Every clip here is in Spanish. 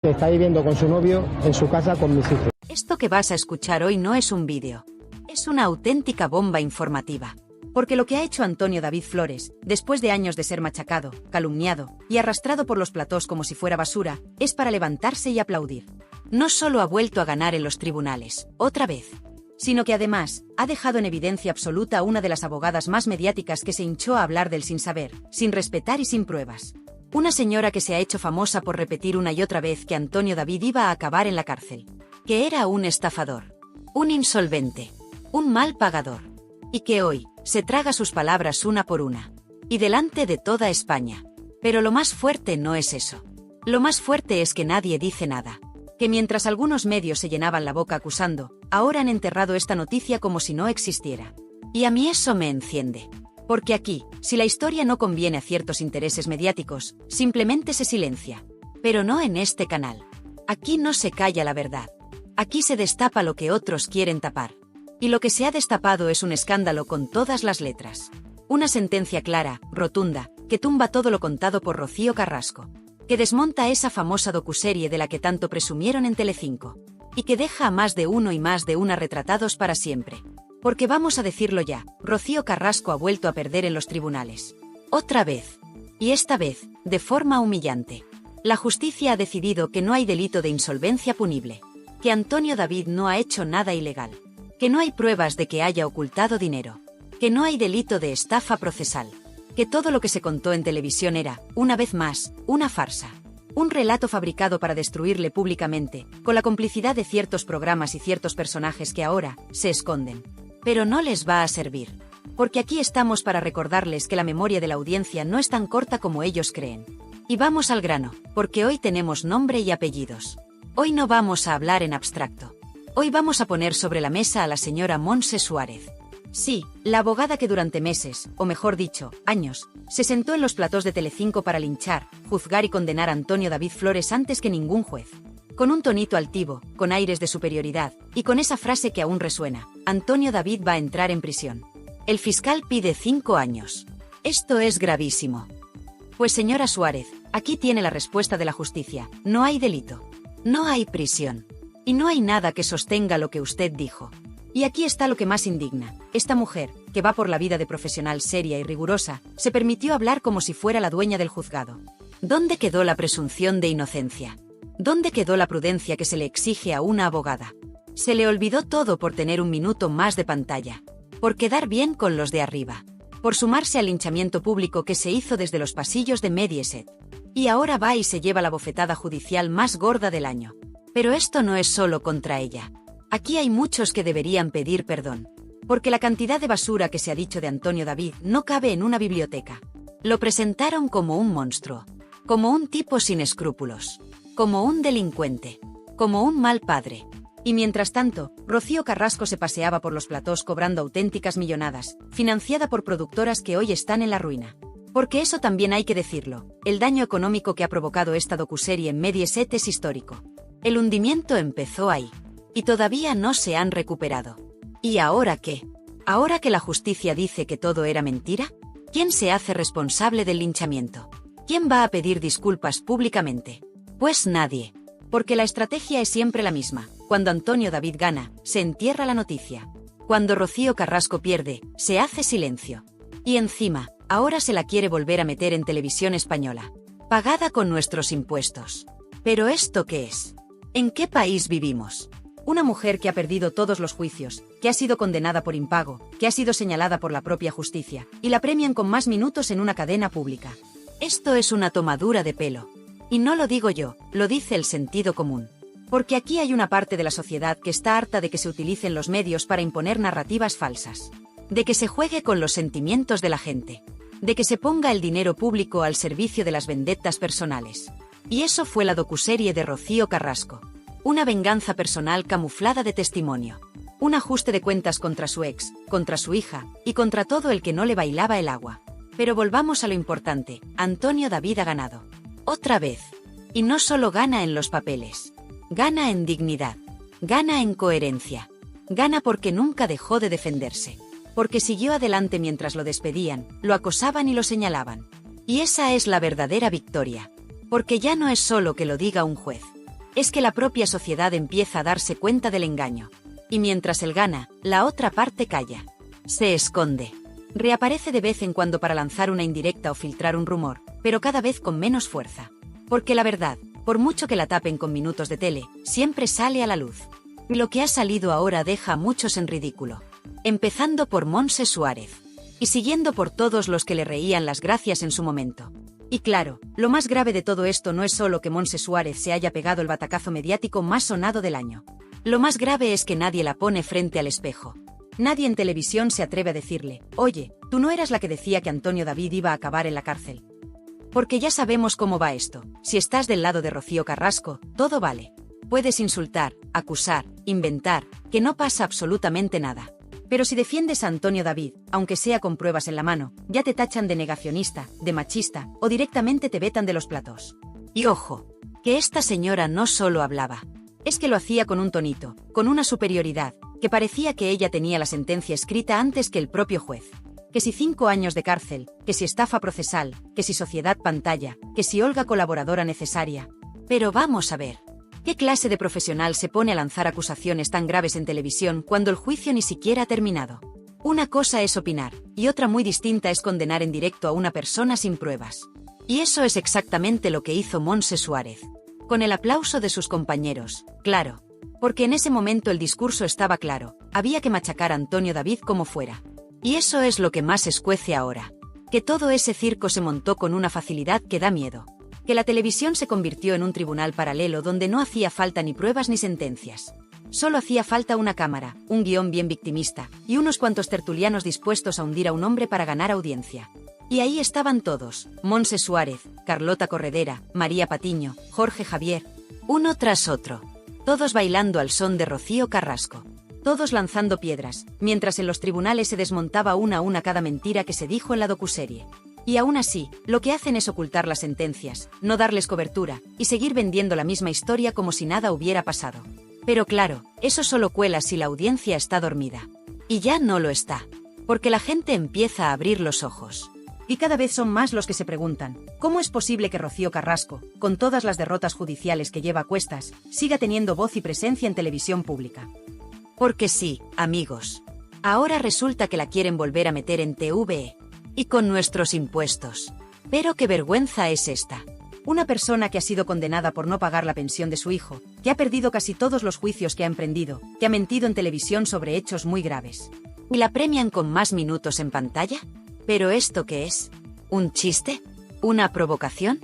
que está viviendo con su novio en su casa con mis hijos. Esto que vas a escuchar hoy no es un vídeo. Es una auténtica bomba informativa. Porque lo que ha hecho Antonio David Flores, después de años de ser machacado, calumniado y arrastrado por los platós como si fuera basura, es para levantarse y aplaudir. No solo ha vuelto a ganar en los tribunales, otra vez, sino que además ha dejado en evidencia absoluta a una de las abogadas más mediáticas que se hinchó a hablar del sin saber, sin respetar y sin pruebas. Una señora que se ha hecho famosa por repetir una y otra vez que Antonio David iba a acabar en la cárcel. Que era un estafador, un insolvente, un mal pagador. Y que hoy se traga sus palabras una por una. Y delante de toda España. Pero lo más fuerte no es eso. Lo más fuerte es que nadie dice nada. Que mientras algunos medios se llenaban la boca acusando, ahora han enterrado esta noticia como si no existiera. Y a mí eso me enciende. Porque aquí, si la historia no conviene a ciertos intereses mediáticos, simplemente se silencia. Pero no en este canal. Aquí no se calla la verdad. Aquí se destapa lo que otros quieren tapar. Y lo que se ha destapado es un escándalo con todas las letras. Una sentencia clara, rotunda, que tumba todo lo contado por Rocío Carrasco. Que desmonta esa famosa docuserie de la que tanto presumieron en Telecinco. Y que deja a más de uno y más de una retratados para siempre. Porque vamos a decirlo ya, Rocío Carrasco ha vuelto a perder en los tribunales. Otra vez. Y esta vez, de forma humillante. La justicia ha decidido que no hay delito de insolvencia punible. Que Antonio David no ha hecho nada ilegal. Que no hay pruebas de que haya ocultado dinero. Que no hay delito de estafa procesal. Que todo lo que se contó en televisión era, una vez más, una farsa. Un relato fabricado para destruirle públicamente, con la complicidad de ciertos programas y ciertos personajes que ahora se esconden. Pero no les va a servir. Porque aquí estamos para recordarles que la memoria de la audiencia no es tan corta como ellos creen. Y vamos al grano, porque hoy tenemos nombre y apellidos. Hoy no vamos a hablar en abstracto. Hoy vamos a poner sobre la mesa a la señora Montse Suárez. Sí, la abogada que durante meses, o mejor dicho, años, se sentó en los platós de Telecinco para linchar, juzgar y condenar a Antonio David Flores antes que ningún juez. Con un tonito altivo, con aires de superioridad, y con esa frase que aún resuena, Antonio David va a entrar en prisión. El fiscal pide 5 años. Esto es gravísimo. Pues señora Suárez, aquí tiene la respuesta de la justicia, no hay delito. No hay prisión. Y no hay nada que sostenga lo que usted dijo. Y aquí está lo que más indigna. Esta mujer, que va por la vida de profesional seria y rigurosa, se permitió hablar como si fuera la dueña del juzgado. ¿Dónde quedó la presunción de inocencia? ¿Dónde quedó la prudencia que se le exige a una abogada? Se le olvidó todo por tener un minuto más de pantalla. Por quedar bien con los de arriba. Por sumarse al linchamiento público que se hizo desde los pasillos de Mediaset. Y ahora va y se lleva la bofetada judicial más gorda del año. Pero esto no es solo contra ella. Aquí hay muchos que deberían pedir perdón. Porque la cantidad de basura que se ha dicho de Antonio David no cabe en una biblioteca. Lo presentaron como un monstruo. Como un tipo sin escrúpulos. Como un delincuente. Como un mal padre. Y mientras tanto, Rocío Carrasco se paseaba por los platós cobrando auténticas millonadas, financiada por productoras que hoy están en la ruina. Porque eso también hay que decirlo, el daño económico que ha provocado esta docuserie en Mediaset es histórico. El hundimiento empezó ahí. Y todavía no se han recuperado. ¿Y ahora qué? ¿Ahora que la justicia dice que todo era mentira? ¿Quién se hace responsable del linchamiento? ¿Quién va a pedir disculpas públicamente? Pues nadie. Porque la estrategia es siempre la misma. Cuando Antonio David gana, se entierra la noticia. Cuando Rocío Carrasco pierde, se hace silencio. Y encima, ahora se la quiere volver a meter en televisión española. Pagada con nuestros impuestos. ¿Pero esto qué es? ¿En qué país vivimos? Una mujer que ha perdido todos los juicios, que ha sido condenada por impago, que ha sido señalada por la propia justicia, y la premian con más minutos en una cadena pública. Esto es una tomadura de pelo. Y no lo digo yo, lo dice el sentido común. Porque aquí hay una parte de la sociedad que está harta de que se utilicen los medios para imponer narrativas falsas. De que se juegue con los sentimientos de la gente. De que se ponga el dinero público al servicio de las vendettas personales. Y eso fue la docuserie de Rocío Carrasco. Una venganza personal camuflada de testimonio. Un ajuste de cuentas contra su ex, contra su hija, y contra todo el que no le bailaba el agua. Pero volvamos a lo importante, Antonio David ha ganado. Otra vez. Y no solo gana en los papeles. Gana en dignidad. Gana en coherencia. Gana porque nunca dejó de defenderse. Porque siguió adelante mientras lo despedían, lo acosaban y lo señalaban. Y esa es la verdadera victoria. Porque ya no es solo que lo diga un juez. es que la propia sociedad empieza a darse cuenta del engaño. Y mientras él gana, la otra parte calla. Se esconde. Reaparece de vez en cuando para lanzar una indirecta o filtrar un rumor, pero cada vez con menos fuerza. Porque la verdad, por mucho que la tapen con minutos de tele, siempre sale a la luz. Y lo que ha salido ahora deja a muchos en ridículo. Empezando por Montse Suárez. Y siguiendo por todos los que le reían las gracias en su momento. Y claro, lo más grave de todo esto no es solo que Montse Suárez se haya pegado el batacazo mediático más sonado del año. Lo más grave es que nadie la pone frente al espejo. Nadie en televisión se atreve a decirle, oye, tú no eras la que decía que Antonio David iba a acabar en la cárcel. Porque ya sabemos cómo va esto, si estás del lado de Rocío Carrasco, todo vale. Puedes insultar, acusar, inventar, que no pasa absolutamente nada. Pero si defiendes a Antonio David, aunque sea con pruebas en la mano, ya te tachan de negacionista, de machista, o directamente te vetan de los platós. Y ojo, que esta señora no solo hablaba. Es que lo hacía con un tonito, con una superioridad, que parecía que ella tenía la sentencia escrita antes que el propio juez. Que si 5 años de cárcel, que si estafa procesal, que si sociedad pantalla, que si Olga colaboradora necesaria. Pero vamos a ver. ¿Qué clase de profesional se pone a lanzar acusaciones tan graves en televisión cuando el juicio ni siquiera ha terminado? Una cosa es opinar, y otra muy distinta es condenar en directo a una persona sin pruebas. Y eso es exactamente lo que hizo Montse Suárez. Con el aplauso de sus compañeros, claro. Porque en ese momento el discurso estaba claro, había que machacar a Antonio David como fuera. Y eso es lo que más escuece ahora. Que todo ese circo se montó con una facilidad que da miedo. Que la televisión se convirtió en un tribunal paralelo donde no hacía falta ni pruebas ni sentencias. Solo hacía falta una cámara, un guión bien victimista, y unos cuantos tertulianos dispuestos a hundir a un hombre para ganar audiencia. Y ahí estaban todos, Montse Suárez, Carlota Corredera, María Patiño, Jorge Javier, uno tras otro. Todos bailando al son de Rocío Carrasco. Todos lanzando piedras, mientras en los tribunales se desmontaba una a una cada mentira que se dijo en la docuserie. Y aún así, lo que hacen es ocultar las sentencias, no darles cobertura, y seguir vendiendo la misma historia como si nada hubiera pasado. Pero claro, eso solo cuela si la audiencia está dormida. Y ya no lo está. Porque la gente empieza a abrir los ojos. Y cada vez son más los que se preguntan, ¿cómo es posible que Rocío Carrasco, con todas las derrotas judiciales que lleva a cuestas, siga teniendo voz y presencia en televisión pública? Porque sí, amigos. Ahora resulta que la quieren volver a meter en TVE. Y con nuestros impuestos. Pero qué vergüenza es esta. Una persona que ha sido condenada por no pagar la pensión de su hijo, que ha perdido casi todos los juicios que ha emprendido, que ha mentido en televisión sobre hechos muy graves. ¿Y la premian con más minutos en pantalla? ¿Pero esto qué es? ¿Un chiste? ¿Una provocación?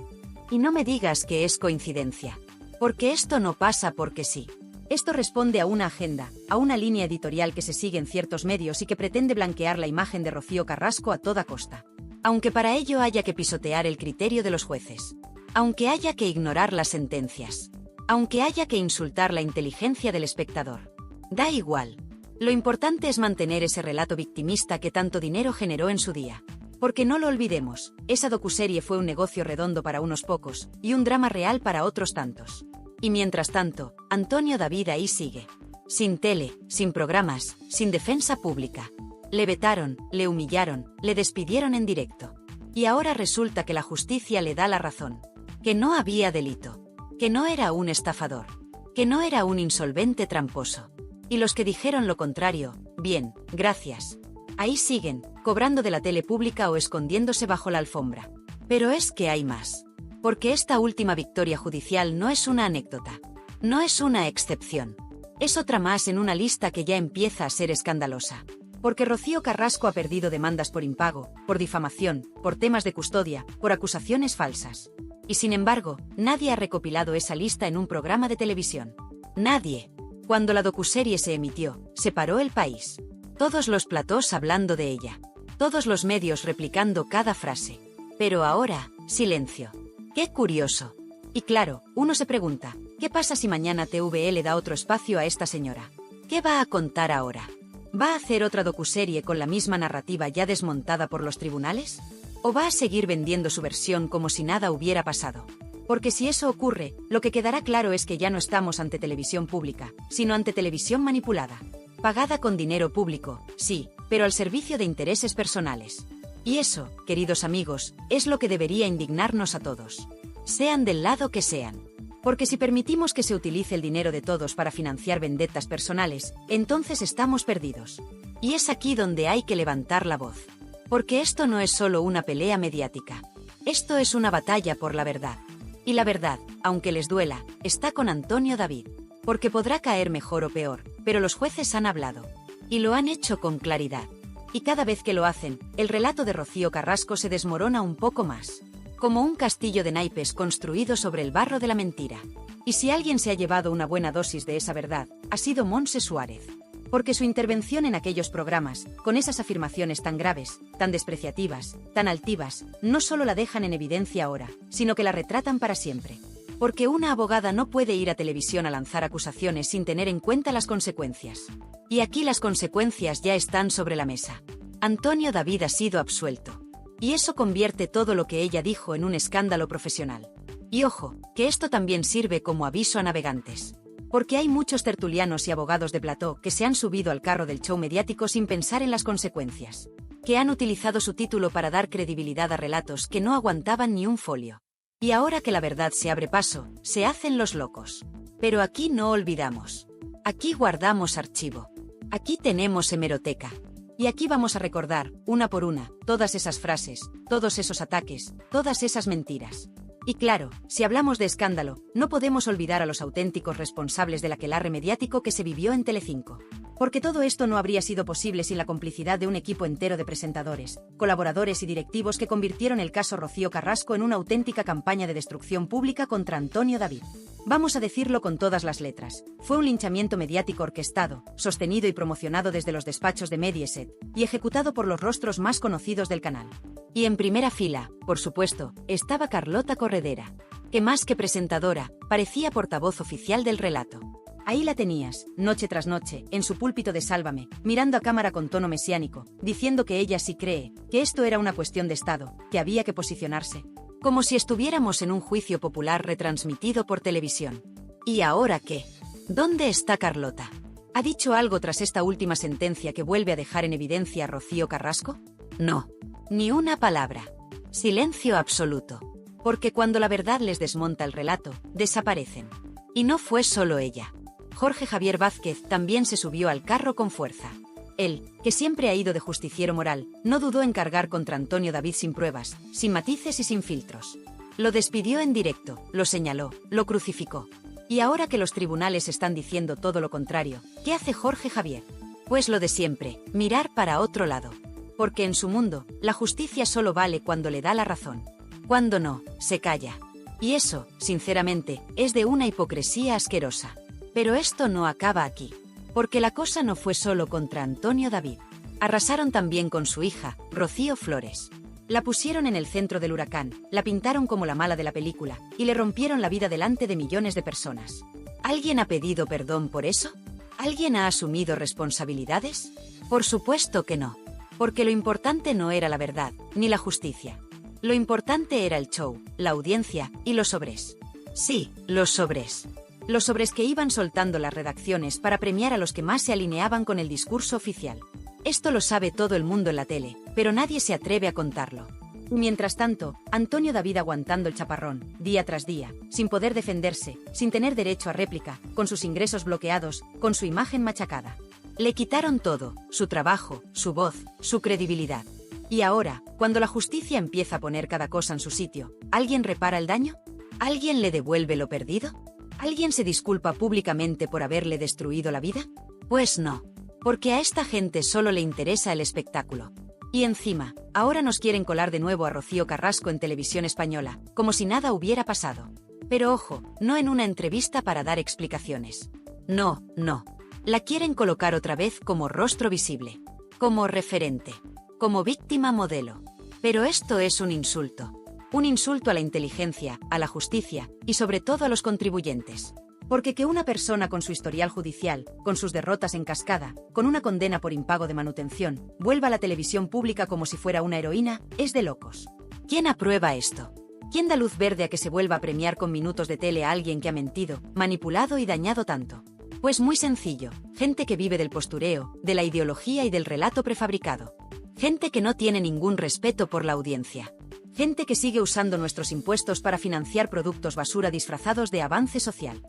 Y no me digas que es coincidencia. Porque esto no pasa porque sí. Esto responde a una agenda, a una línea editorial que se sigue en ciertos medios y que pretende blanquear la imagen de Rocío Carrasco a toda costa. Aunque para ello haya que pisotear el criterio de los jueces. Aunque haya que ignorar las sentencias. Aunque haya que insultar la inteligencia del espectador. Da igual. Lo importante es mantener ese relato victimista que tanto dinero generó en su día. Porque no lo olvidemos, esa docuserie fue un negocio redondo para unos pocos, y un drama real para otros tantos. Y mientras tanto, Antonio David ahí sigue. Sin tele, sin programas, sin defensa pública. Le vetaron, le humillaron, le despidieron en directo. Y ahora resulta que la justicia le da la razón. Que no había delito. Que no era un estafador. Que no era un insolvente tramposo. Y los que dijeron lo contrario, bien, gracias. Ahí siguen, cobrando de la tele pública o escondiéndose bajo la alfombra. Pero es que hay más. Porque esta última victoria judicial no es una anécdota. No es una excepción. Es otra más en una lista que ya empieza a ser escandalosa. Porque Rocío Carrasco ha perdido demandas por impago, por difamación, por temas de custodia, por acusaciones falsas. Y sin embargo, nadie ha recopilado esa lista en un programa de televisión. Nadie. Cuando la docuserie se emitió, se paró el país. Todos los platós hablando de ella. Todos los medios replicando cada frase. Pero ahora, silencio. ¡Qué curioso! Y claro, uno se pregunta, ¿qué pasa si mañana TVE le da otro espacio a esta señora? ¿Qué va a contar ahora? ¿Va a hacer otra docuserie con la misma narrativa ya desmontada por los tribunales? ¿O va a seguir vendiendo su versión como si nada hubiera pasado? Porque si eso ocurre, lo que quedará claro es que ya no estamos ante televisión pública, sino ante televisión manipulada. Pagada con dinero público, sí, pero al servicio de intereses personales. Y eso, queridos amigos, es lo que debería indignarnos a todos. Sean del lado que sean. Porque si permitimos que se utilice el dinero de todos para financiar vendettas personales, entonces estamos perdidos. Y es aquí donde hay que levantar la voz. Porque esto no es solo una pelea mediática. Esto es una batalla por la verdad. Y la verdad, aunque les duela, está con Antonio David. Porque podrá caer mejor o peor, pero los jueces han hablado. Y lo han hecho con claridad. Y cada vez que lo hacen, el relato de Rocío Carrasco se desmorona un poco más. Como un castillo de naipes construido sobre el barro de la mentira. Y si alguien se ha llevado una buena dosis de esa verdad, ha sido Montse Suárez. Porque su intervención en aquellos programas, con esas afirmaciones tan graves, tan despreciativas, tan altivas, no solo la dejan en evidencia ahora, sino que la retratan para siempre. Porque una abogada no puede ir a televisión a lanzar acusaciones sin tener en cuenta las consecuencias. Y aquí las consecuencias ya están sobre la mesa. Antonio David ha sido absuelto. Y eso convierte todo lo que ella dijo en un escándalo profesional. Y ojo, que esto también sirve como aviso a navegantes. Porque hay muchos tertulianos y abogados de plató que se han subido al carro del show mediático sin pensar en las consecuencias. Que han utilizado su título para dar credibilidad a relatos que no aguantaban ni un folio. Y ahora que la verdad se abre paso, se hacen los locos. Pero aquí no olvidamos. Aquí guardamos archivo. Aquí tenemos hemeroteca. Y aquí vamos a recordar, una por una, todas esas frases, todos esos ataques, todas esas mentiras. Y claro, si hablamos de escándalo, no podemos olvidar a los auténticos responsables del aquelarre mediático que se vivió en Telecinco. Porque todo esto no habría sido posible sin la complicidad de un equipo entero de presentadores, colaboradores y directivos que convirtieron el caso Rocío Carrasco en una auténtica campaña de destrucción pública contra Antonio David. Vamos a decirlo con todas las letras. Fue un linchamiento mediático orquestado, sostenido y promocionado desde los despachos de Mediaset, y ejecutado por los rostros más conocidos del canal. Y en primera fila, por supuesto, estaba Carlota Corredera, que más que presentadora, parecía portavoz oficial del relato. Ahí la tenías, noche tras noche, en su púlpito de Sálvame, mirando a cámara con tono mesiánico, diciendo que ella sí cree, que esto era una cuestión de Estado, que había que posicionarse. Como si estuviéramos en un juicio popular retransmitido por televisión. ¿Y ahora qué? ¿Dónde está Carlota? ¿Ha dicho algo tras esta última sentencia que vuelve a dejar en evidencia a Rocío Carrasco? No. Ni una palabra. Silencio absoluto. Porque cuando la verdad les desmonta el relato, desaparecen. Y no fue solo ella. Jorge Javier Vázquez también se subió al carro con fuerza. Él, que siempre ha ido de justiciero moral, no dudó en cargar contra Antonio David sin pruebas, sin matices y sin filtros. Lo despidió en directo, lo señaló, lo crucificó. Y ahora que los tribunales están diciendo todo lo contrario, ¿qué hace Jorge Javier? Pues lo de siempre, mirar para otro lado. Porque en su mundo, la justicia solo vale cuando le da la razón. Cuando no, se calla. Y eso, sinceramente, es de una hipocresía asquerosa. Pero esto no acaba aquí. Porque la cosa no fue solo contra Antonio David. Arrasaron también con su hija, Rocío Flores. La pusieron en el centro del huracán, la pintaron como la mala de la película, y le rompieron la vida delante de millones de personas. ¿Alguien ha pedido perdón por eso? ¿Alguien ha asumido responsabilidades? Por supuesto que no. Porque lo importante no era la verdad, ni la justicia. Lo importante era el show, la audiencia y los sobres. Sí, los sobres. Los sobres que iban soltando las redacciones para premiar a los que más se alineaban con el discurso oficial. Esto lo sabe todo el mundo en la tele, pero nadie se atreve a contarlo. Mientras tanto, Antonio David aguantando el chaparrón, día tras día, sin poder defenderse, sin tener derecho a réplica, con sus ingresos bloqueados, con su imagen machacada. Le quitaron todo, su trabajo, su voz, su credibilidad. Y ahora, cuando la justicia empieza a poner cada cosa en su sitio, ¿alguien repara el daño? ¿Alguien le devuelve lo perdido? ¿Alguien se disculpa públicamente por haberle destruido la vida? Pues no. Porque a esta gente solo le interesa el espectáculo. Y encima, ahora nos quieren colar de nuevo a Rocío Carrasco en Televisión Española, como si nada hubiera pasado. Pero ojo, no en una entrevista para dar explicaciones. No, no. La quieren colocar otra vez como rostro visible. Como referente. Como víctima modelo. Pero esto es un insulto. Un insulto a la inteligencia, a la justicia y sobre todo a los contribuyentes. Porque que una persona con su historial judicial, con sus derrotas en cascada, con una condena por impago de manutención, vuelva a la televisión pública como si fuera una heroína, es de locos. ¿Quién aprueba esto? ¿Quién da luz verde a que se vuelva a premiar con minutos de tele a alguien que ha mentido, manipulado y dañado tanto? Pues muy sencillo, gente que vive del postureo, de la ideología y del relato prefabricado. Gente que no tiene ningún respeto por la audiencia. Gente que sigue usando nuestros impuestos para financiar productos basura disfrazados de avance social.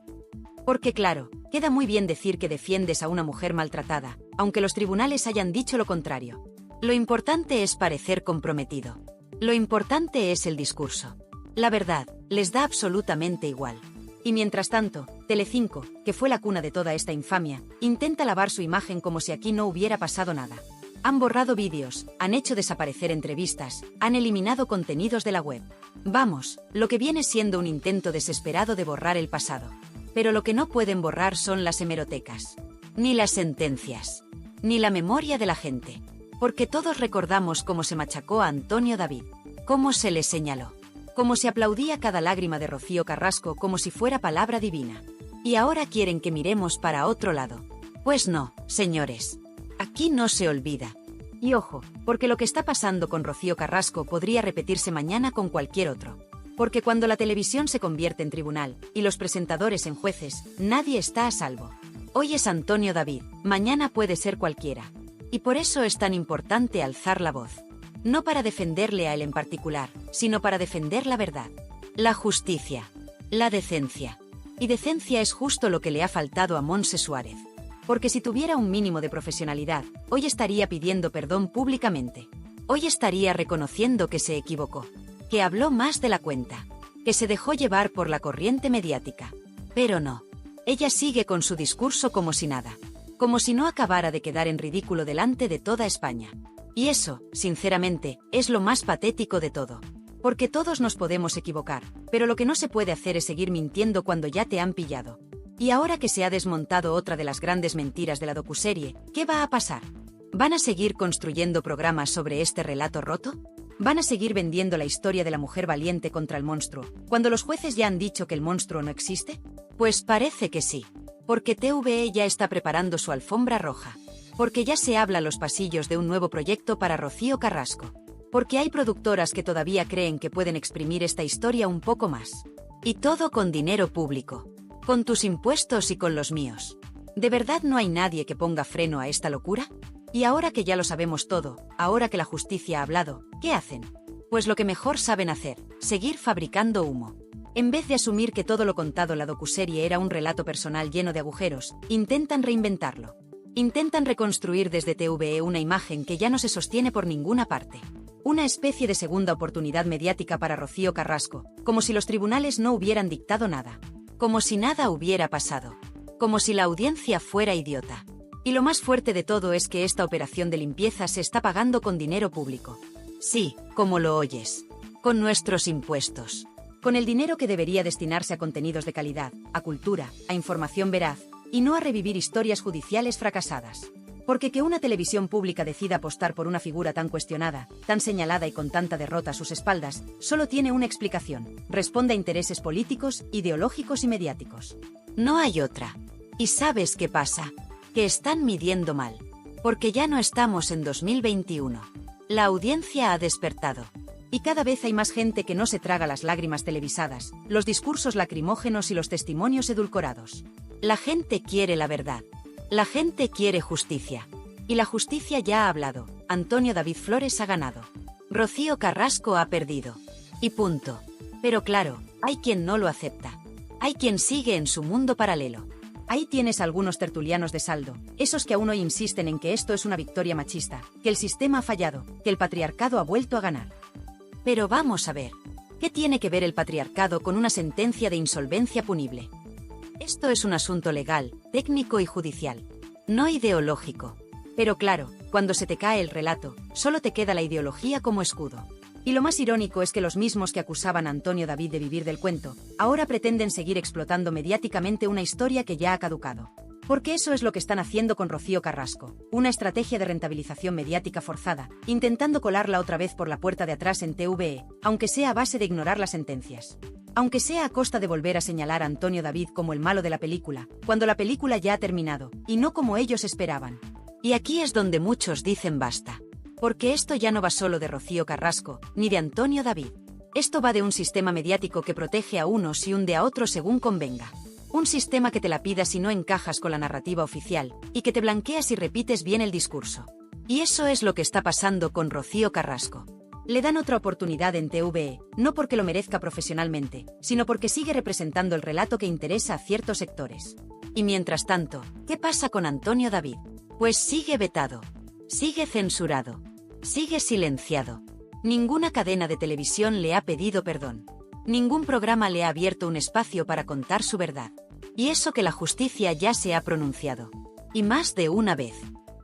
Porque claro, queda muy bien decir que defiendes a una mujer maltratada, aunque los tribunales hayan dicho lo contrario. Lo importante es parecer comprometido. Lo importante es el discurso. La verdad, les da absolutamente igual. Y mientras tanto, Telecinco, que fue la cuna de toda esta infamia, intenta lavar su imagen como si aquí no hubiera pasado nada. Han borrado vídeos, han hecho desaparecer entrevistas, han eliminado contenidos de la web. Vamos, lo que viene siendo un intento desesperado de borrar el pasado. Pero lo que no pueden borrar son las hemerotecas. Ni las sentencias. Ni la memoria de la gente. Porque todos recordamos cómo se machacó a Antonio David. Cómo se le señaló. Cómo se aplaudía cada lágrima de Rocío Carrasco como si fuera palabra divina. Y ahora quieren que miremos para otro lado. Pues no, señores. Aquí no se olvida. Y ojo, porque lo que está pasando con Rocío Carrasco podría repetirse mañana con cualquier otro. Porque cuando la televisión se convierte en tribunal, y los presentadores en jueces, nadie está a salvo. Hoy es Antonio David, mañana puede ser cualquiera. Y por eso es tan importante alzar la voz. No para defenderle a él en particular, sino para defender la verdad. La justicia. La decencia. Y decencia es justo lo que le ha faltado a Montse Suárez. Porque si tuviera un mínimo de profesionalidad, hoy estaría pidiendo perdón públicamente. Hoy estaría reconociendo que se equivocó. Que habló más de la cuenta. Que se dejó llevar por la corriente mediática. Pero no. Ella sigue con su discurso como si nada. Como si no acabara de quedar en ridículo delante de toda España. Y eso, sinceramente, es lo más patético de todo. Porque todos nos podemos equivocar, pero lo que no se puede hacer es seguir mintiendo cuando ya te han pillado. Y ahora que se ha desmontado otra de las grandes mentiras de la docuserie, ¿qué va a pasar? ¿Van a seguir construyendo programas sobre este relato roto? ¿Van a seguir vendiendo la historia de la mujer valiente contra el monstruo, cuando los jueces ya han dicho que el monstruo no existe? Pues parece que sí. Porque TVE ya está preparando su alfombra roja. Porque ya se habla a los pasillos de un nuevo proyecto para Rocío Carrasco. Porque hay productoras que todavía creen que pueden exprimir esta historia un poco más. Y todo con dinero público. Con tus impuestos y con los míos. ¿De verdad no hay nadie que ponga freno a esta locura? Y ahora que ya lo sabemos todo, ahora que la justicia ha hablado, ¿qué hacen? Pues lo que mejor saben hacer, seguir fabricando humo. En vez de asumir que todo lo contado en la docuserie era un relato personal lleno de agujeros, intentan reinventarlo. Intentan reconstruir desde TVE una imagen que ya no se sostiene por ninguna parte. Una especie de segunda oportunidad mediática para Rocío Carrasco, como si los tribunales no hubieran dictado nada. Como si nada hubiera pasado. Como si la audiencia fuera idiota. Y lo más fuerte de todo es que esta operación de limpieza se está pagando con dinero público. Sí, como lo oyes. Con nuestros impuestos. Con el dinero que debería destinarse a contenidos de calidad, a cultura, a información veraz, y no a revivir historias judiciales fracasadas. Porque que una televisión pública decida apostar por una figura tan cuestionada, tan señalada y con tanta derrota a sus espaldas, solo tiene una explicación: responde a intereses políticos, ideológicos y mediáticos. No hay otra. ¿Y sabes qué pasa? Que están midiendo mal. Porque ya no estamos en 2021. La audiencia ha despertado. Y cada vez hay más gente que no se traga las lágrimas televisadas, los discursos lacrimógenos y los testimonios edulcorados. La gente quiere la verdad. La gente quiere justicia. Y la justicia ya ha hablado. Antonio David Flores ha ganado. Rocío Carrasco ha perdido. Y punto. Pero claro, hay quien no lo acepta. Hay quien sigue en su mundo paralelo. Ahí tienes algunos tertulianos de saldo, esos que aún hoy insisten en que esto es una victoria machista, que el sistema ha fallado, que el patriarcado ha vuelto a ganar. Pero vamos a ver, ¿qué tiene que ver el patriarcado con una sentencia de insolvencia punible? Esto es un asunto legal, técnico y judicial, no ideológico. Pero claro, cuando se te cae el relato, solo te queda la ideología como escudo. Y lo más irónico es que los mismos que acusaban a Antonio David de vivir del cuento, ahora pretenden seguir explotando mediáticamente una historia que ya ha caducado. Porque eso es lo que están haciendo con Rocío Carrasco, una estrategia de rentabilización mediática forzada, intentando colarla otra vez por la puerta de atrás en TVE, aunque sea a base de ignorar las sentencias. Aunque sea a costa de volver a señalar a Antonio David como el malo de la película, cuando la película ya ha terminado, y no como ellos esperaban. Y aquí es donde muchos dicen basta. Porque esto ya no va solo de Rocío Carrasco, ni de Antonio David. Esto va de un sistema mediático que protege a unos y hunde a otros según convenga. Un sistema que te la pida si no encajas con la narrativa oficial, y que te blanquea si repites bien el discurso. Y eso es lo que está pasando con Rocío Carrasco. Le dan otra oportunidad en TVE, no porque lo merezca profesionalmente, sino porque sigue representando el relato que interesa a ciertos sectores. Y mientras tanto, ¿qué pasa con Antonio David? Pues sigue vetado, sigue censurado, sigue silenciado. Ninguna cadena de televisión le ha pedido perdón. Ningún programa le ha abierto un espacio para contar su verdad. Y eso que la justicia ya se ha pronunciado. Y más de una vez.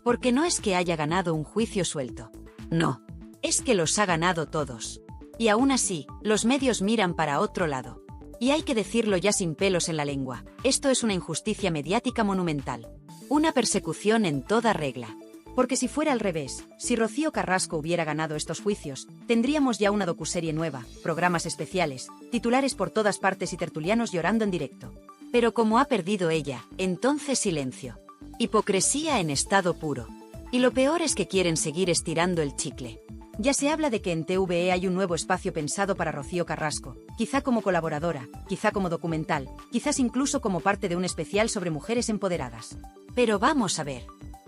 Porque no es que haya ganado un juicio suelto. No. Es que los ha ganado todos. Y aún así, los medios miran para otro lado. Y hay que decirlo ya sin pelos en la lengua, esto es una injusticia mediática monumental. Una persecución en toda regla. Porque si fuera al revés, si Rocío Carrasco hubiera ganado estos juicios, tendríamos ya una docuserie nueva, programas especiales, titulares por todas partes y tertulianos llorando en directo. Pero como ha perdido ella, entonces silencio. Hipocresía en estado puro. Y lo peor es que quieren seguir estirando el chicle. Ya se habla de que en TVE hay un nuevo espacio pensado para Rocío Carrasco, quizá como colaboradora, quizá como documental, quizás incluso como parte de un especial sobre mujeres empoderadas. Pero vamos a ver,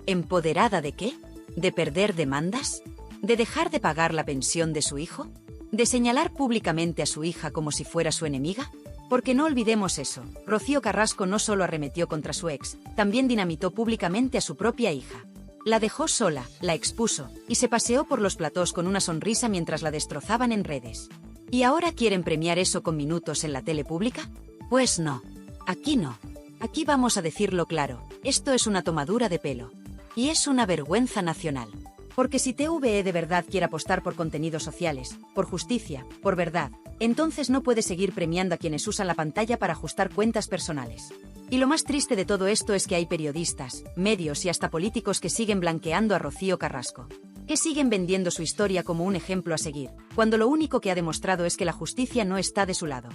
¿empoderada de qué? ¿De perder demandas? ¿De dejar de pagar la pensión de su hijo? ¿De señalar públicamente a su hija como si fuera su enemiga? Porque no olvidemos eso, Rocío Carrasco no solo arremetió contra su ex, también dinamitó públicamente a su propia hija. La dejó sola, la expuso, y se paseó por los platós con una sonrisa mientras la destrozaban en redes. ¿Y ahora quieren premiar eso con minutos en la tele pública? Pues no. Aquí no. Aquí vamos a decirlo claro, esto es una tomadura de pelo. Y es una vergüenza nacional. Porque si TVE de verdad quiere apostar por contenidos sociales, por justicia, por verdad, entonces no puede seguir premiando a quienes usan la pantalla para ajustar cuentas personales. Y lo más triste de todo esto es que hay periodistas, medios y hasta políticos que siguen blanqueando a Rocío Carrasco. Que siguen vendiendo su historia como un ejemplo a seguir, cuando lo único que ha demostrado es que la justicia no está de su lado.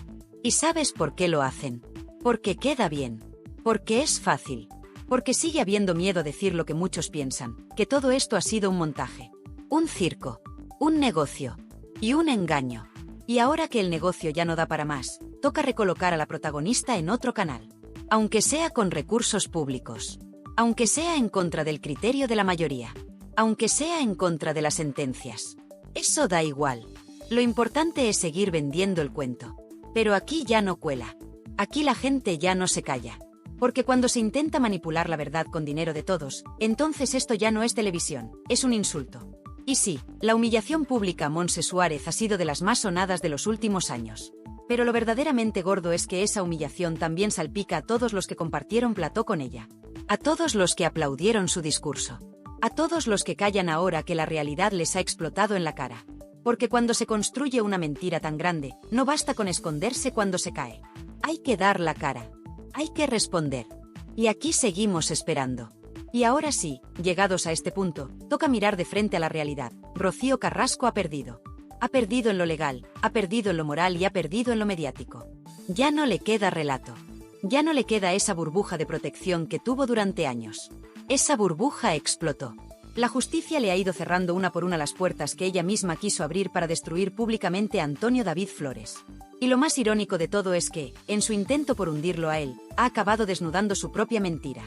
¿Y sabes por qué lo hacen? Porque queda bien. Porque es fácil. Porque sigue habiendo miedo a decir lo que muchos piensan, que todo esto ha sido un montaje. Un circo. Un negocio. Y un engaño. Y ahora que el negocio ya no da para más, toca recolocar a la protagonista en otro canal. Aunque sea con recursos públicos. Aunque sea en contra del criterio de la mayoría. Aunque sea en contra de las sentencias. Eso da igual. Lo importante es seguir vendiendo el cuento. Pero aquí ya no cuela. Aquí la gente ya no se calla. Porque cuando se intenta manipular la verdad con dinero de todos, entonces esto ya no es televisión, es un insulto. Y sí, la humillación pública a Montse Suárez ha sido de las más sonadas de los últimos años. Pero lo verdaderamente gordo es que esa humillación también salpica a todos los que compartieron plató con ella. A todos los que aplaudieron su discurso. A todos los que callan ahora que la realidad les ha explotado en la cara. Porque cuando se construye una mentira tan grande, no basta con esconderse cuando se cae. Hay que dar la cara. Hay que responder. Y aquí seguimos esperando. Y ahora sí, llegados a este punto, toca mirar de frente a la realidad. Rocío Carrasco ha perdido. Ha perdido en lo legal, ha perdido en lo moral y ha perdido en lo mediático. Ya no le queda relato. Ya no le queda esa burbuja de protección que tuvo durante años. Esa burbuja explotó. La justicia le ha ido cerrando una por una las puertas que ella misma quiso abrir para destruir públicamente a Antonio David Flores. Y lo más irónico de todo es que, en su intento por hundirlo a él, ha acabado desnudando su propia mentira.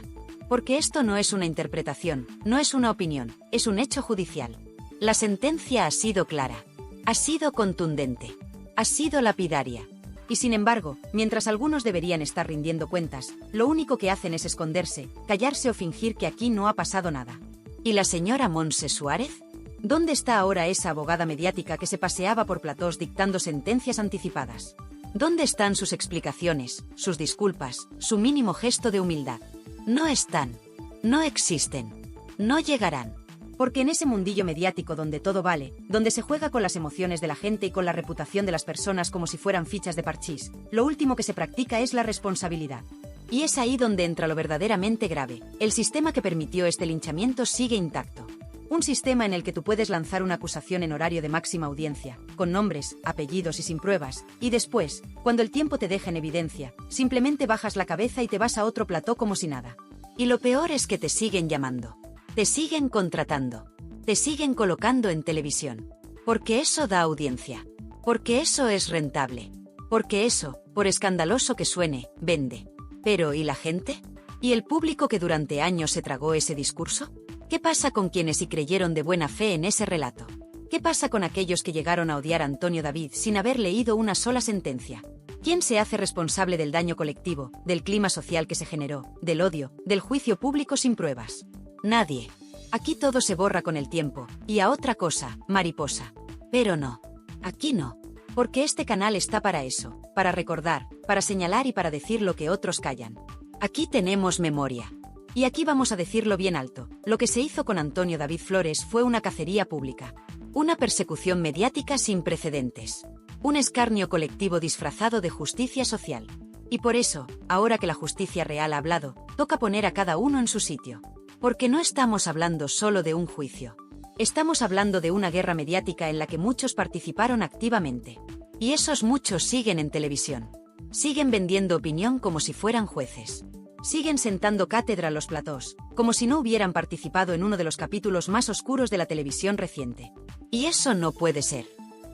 Porque esto no es una interpretación, no es una opinión, es un hecho judicial. La sentencia ha sido clara. Ha sido contundente. Ha sido lapidaria. Y sin embargo, mientras algunos deberían estar rindiendo cuentas, lo único que hacen es esconderse, callarse o fingir que aquí no ha pasado nada. ¿Y la señora Montse Suárez? ¿Dónde está ahora esa abogada mediática que se paseaba por platós dictando sentencias anticipadas? ¿Dónde están sus explicaciones, sus disculpas, su mínimo gesto de humildad? No están. No existen. No llegarán. Porque en ese mundillo mediático donde todo vale, donde se juega con las emociones de la gente y con la reputación de las personas como si fueran fichas de parchís, lo último que se practica es la responsabilidad. Y es ahí donde entra lo verdaderamente grave. El sistema que permitió este linchamiento sigue intacto. Un sistema en el que tú puedes lanzar una acusación en horario de máxima audiencia, con nombres, apellidos y sin pruebas, y después, cuando el tiempo te deja en evidencia, simplemente bajas la cabeza y te vas a otro plató como si nada. Y lo peor es que te siguen llamando. Te siguen contratando. Te siguen colocando en televisión. Porque eso da audiencia. Porque eso es rentable. Porque eso, por escandaloso que suene, vende. Pero, ¿y la gente? ¿Y el público que durante años se tragó ese discurso? ¿Qué pasa con quienes sí creyeron de buena fe en ese relato? ¿Qué pasa con aquellos que llegaron a odiar a Antonio David sin haber leído una sola sentencia? ¿Quién se hace responsable del daño colectivo, del clima social que se generó, del odio, del juicio público sin pruebas? Nadie. Aquí todo se borra con el tiempo, y a otra cosa, mariposa. Pero no. Aquí no. Porque este canal está para eso, para recordar, para señalar y para decir lo que otros callan. Aquí tenemos memoria. Y aquí vamos a decirlo bien alto, lo que se hizo con Antonio David Flores fue una cacería pública. Una persecución mediática sin precedentes. Un escarnio colectivo disfrazado de justicia social. Y por eso, ahora que la justicia real ha hablado, toca poner a cada uno en su sitio. Porque no estamos hablando solo de un juicio. Estamos hablando de una guerra mediática en la que muchos participaron activamente. Y esos muchos siguen en televisión. Siguen vendiendo opinión como si fueran jueces. Siguen sentando cátedra a los platós, como si no hubieran participado en uno de los capítulos más oscuros de la televisión reciente. Y eso no puede ser.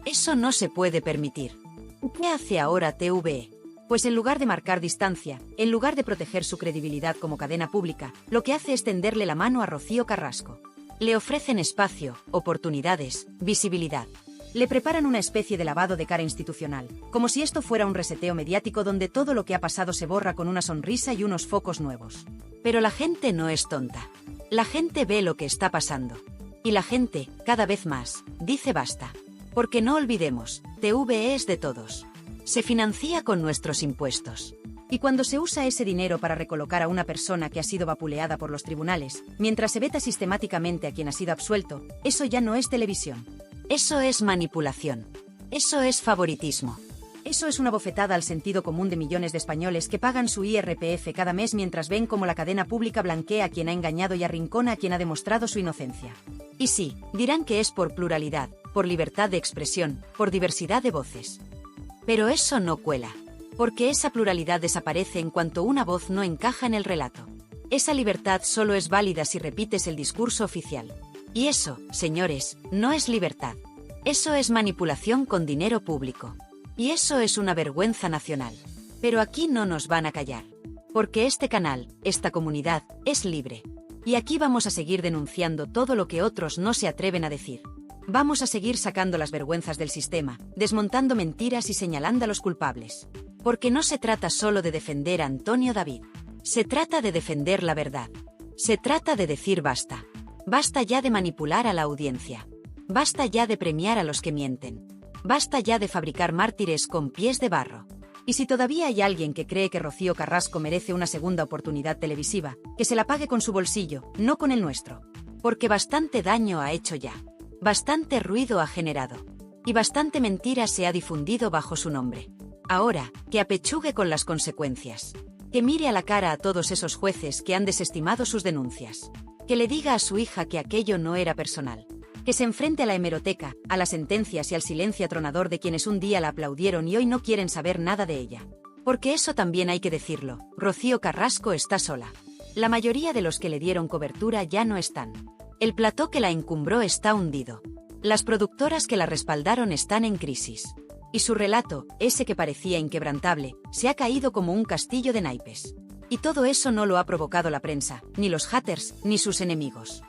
Eso no se puede permitir. ¿Qué hace ahora TVE? Pues en lugar de marcar distancia, en lugar de proteger su credibilidad como cadena pública, lo que hace es tenderle la mano a Rocío Carrasco. Le ofrecen espacio, oportunidades, visibilidad. Le preparan una especie de lavado de cara institucional, como si esto fuera un reseteo mediático donde todo lo que ha pasado se borra con una sonrisa y unos focos nuevos. Pero la gente no es tonta. La gente ve lo que está pasando. Y la gente, cada vez más, dice basta. Porque no olvidemos, TVE es de todos. Se financia con nuestros impuestos. Y cuando se usa ese dinero para recolocar a una persona que ha sido vapuleada por los tribunales, mientras se veta sistemáticamente a quien ha sido absuelto, eso ya no es televisión. Eso es manipulación. Eso es favoritismo. Eso es una bofetada al sentido común de millones de españoles que pagan su IRPF cada mes mientras ven cómo la cadena pública blanquea a quien ha engañado y arrincona a quien ha demostrado su inocencia. Y sí, dirán que es por pluralidad, por libertad de expresión, por diversidad de voces. Pero eso no cuela. Porque esa pluralidad desaparece en cuanto una voz no encaja en el relato. Esa libertad solo es válida si repites el discurso oficial. Y eso, señores, no es libertad. Eso es manipulación con dinero público. Y eso es una vergüenza nacional. Pero aquí no nos van a callar. Porque este canal, esta comunidad, es libre. Y aquí vamos a seguir denunciando todo lo que otros no se atreven a decir. Vamos a seguir sacando las vergüenzas del sistema, desmontando mentiras y señalando a los culpables. Porque no se trata solo de defender a Antonio David. Se trata de defender la verdad. Se trata de decir basta. Basta ya de manipular a la audiencia. Basta ya de premiar a los que mienten. Basta ya de fabricar mártires con pies de barro. Y si todavía hay alguien que cree que Rocío Carrasco merece una segunda oportunidad televisiva, que se la pague con su bolsillo, no con el nuestro. Porque bastante daño ha hecho ya. Bastante ruido ha generado. Y bastante mentira se ha difundido bajo su nombre. Ahora, que apechugue con las consecuencias. Que mire a la cara a todos esos jueces que han desestimado sus denuncias. Que le diga a su hija que aquello no era personal. Que se enfrente a la hemeroteca, a las sentencias y al silencio atronador de quienes un día la aplaudieron y hoy no quieren saber nada de ella. Porque eso también hay que decirlo, Rocío Carrasco está sola. La mayoría de los que le dieron cobertura ya no están. El plató que la encumbró está hundido. Las productoras que la respaldaron están en crisis. Y su relato, ese que parecía inquebrantable, se ha caído como un castillo de naipes. Y todo eso no lo ha provocado la prensa, ni los haters, ni sus enemigos.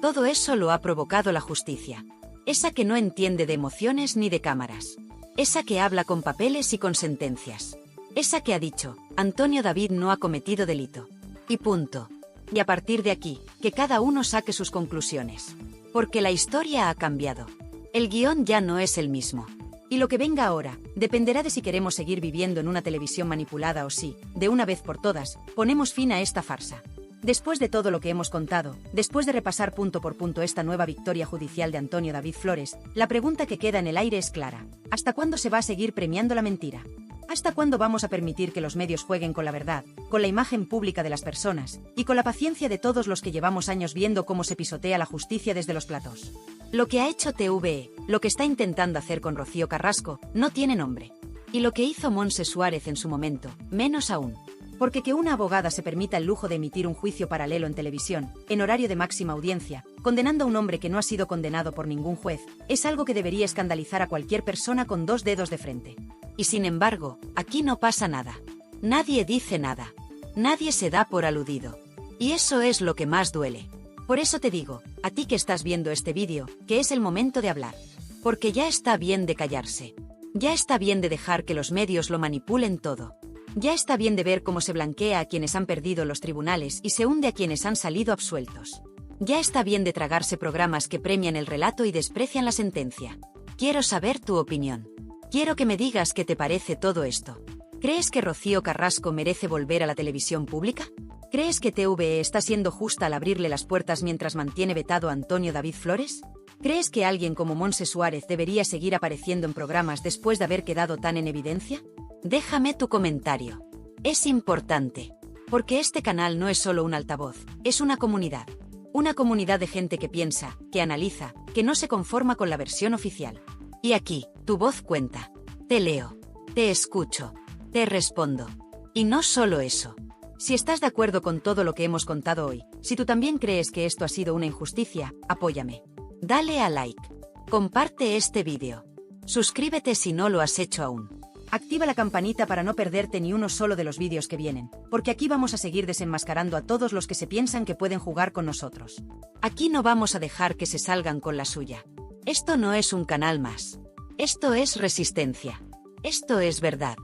Todo eso lo ha provocado la justicia. Esa que no entiende de emociones ni de cámaras. Esa que habla con papeles y con sentencias. Esa que ha dicho, Antonio David no ha cometido delito. Y punto. Y a partir de aquí, que cada uno saque sus conclusiones. Porque la historia ha cambiado. El guión ya no es el mismo. Y lo que venga ahora, dependerá de si queremos seguir viviendo en una televisión manipulada o si, de una vez por todas, ponemos fin a esta farsa. Después de todo lo que hemos contado, después de repasar punto por punto esta nueva victoria judicial de Antonio David Flores, la pregunta que queda en el aire es clara. ¿Hasta cuándo se va a seguir premiando la mentira? ¿Hasta cuándo vamos a permitir que los medios jueguen con la verdad, con la imagen pública de las personas, y con la paciencia de todos los que llevamos años viendo cómo se pisotea la justicia desde los platos? Lo que ha hecho TVE, lo que está intentando hacer con Rocío Carrasco, no tiene nombre. Y lo que hizo Montse Suárez en su momento, menos aún. Porque que una abogada se permita el lujo de emitir un juicio paralelo en televisión, en horario de máxima audiencia, condenando a un hombre que no ha sido condenado por ningún juez, es algo que debería escandalizar a cualquier persona con dos dedos de frente. Y sin embargo, aquí no pasa nada. Nadie dice nada. Nadie se da por aludido. Y eso es lo que más duele. Por eso te digo, a ti que estás viendo este vídeo, que es el momento de hablar. Porque ya está bien de callarse. Ya está bien de dejar que los medios lo manipulen todo. Ya está bien de ver cómo se blanquea a quienes han perdido los tribunales y se hunde a quienes han salido absueltos. Ya está bien de tragarse programas que premian el relato y desprecian la sentencia. Quiero saber tu opinión. Quiero que me digas qué te parece todo esto. ¿Crees que Rocío Carrasco merece volver a la televisión pública? ¿Crees que TVE está siendo justa al abrirle las puertas mientras mantiene vetado a Antonio David Flores? ¿Crees que alguien como Montse Suárez debería seguir apareciendo en programas después de haber quedado tan en evidencia? Déjame tu comentario. Es importante. Porque este canal no es solo un altavoz, es una comunidad. Una comunidad de gente que piensa, que analiza, que no se conforma con la versión oficial. Y aquí, tu voz cuenta. Te leo. Te escucho. Te respondo. Y no solo eso. Si estás de acuerdo con todo lo que hemos contado hoy, si tú también crees que esto ha sido una injusticia, apóyame. Dale a like. Comparte este vídeo. Suscríbete si no lo has hecho aún. Activa la campanita para no perderte ni uno solo de los vídeos que vienen, porque aquí vamos a seguir desenmascarando a todos los que se piensan que pueden jugar con nosotros. Aquí no vamos a dejar que se salgan con la suya. Esto no es un canal más. Esto es resistencia. Esto es verdad.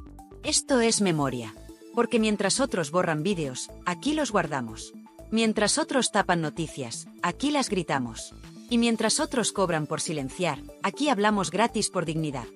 Esto es memoria. Porque mientras otros borran vídeos, aquí los guardamos. Mientras otros tapan noticias, aquí las gritamos. Y mientras otros cobran por silenciar, aquí hablamos gratis por dignidad.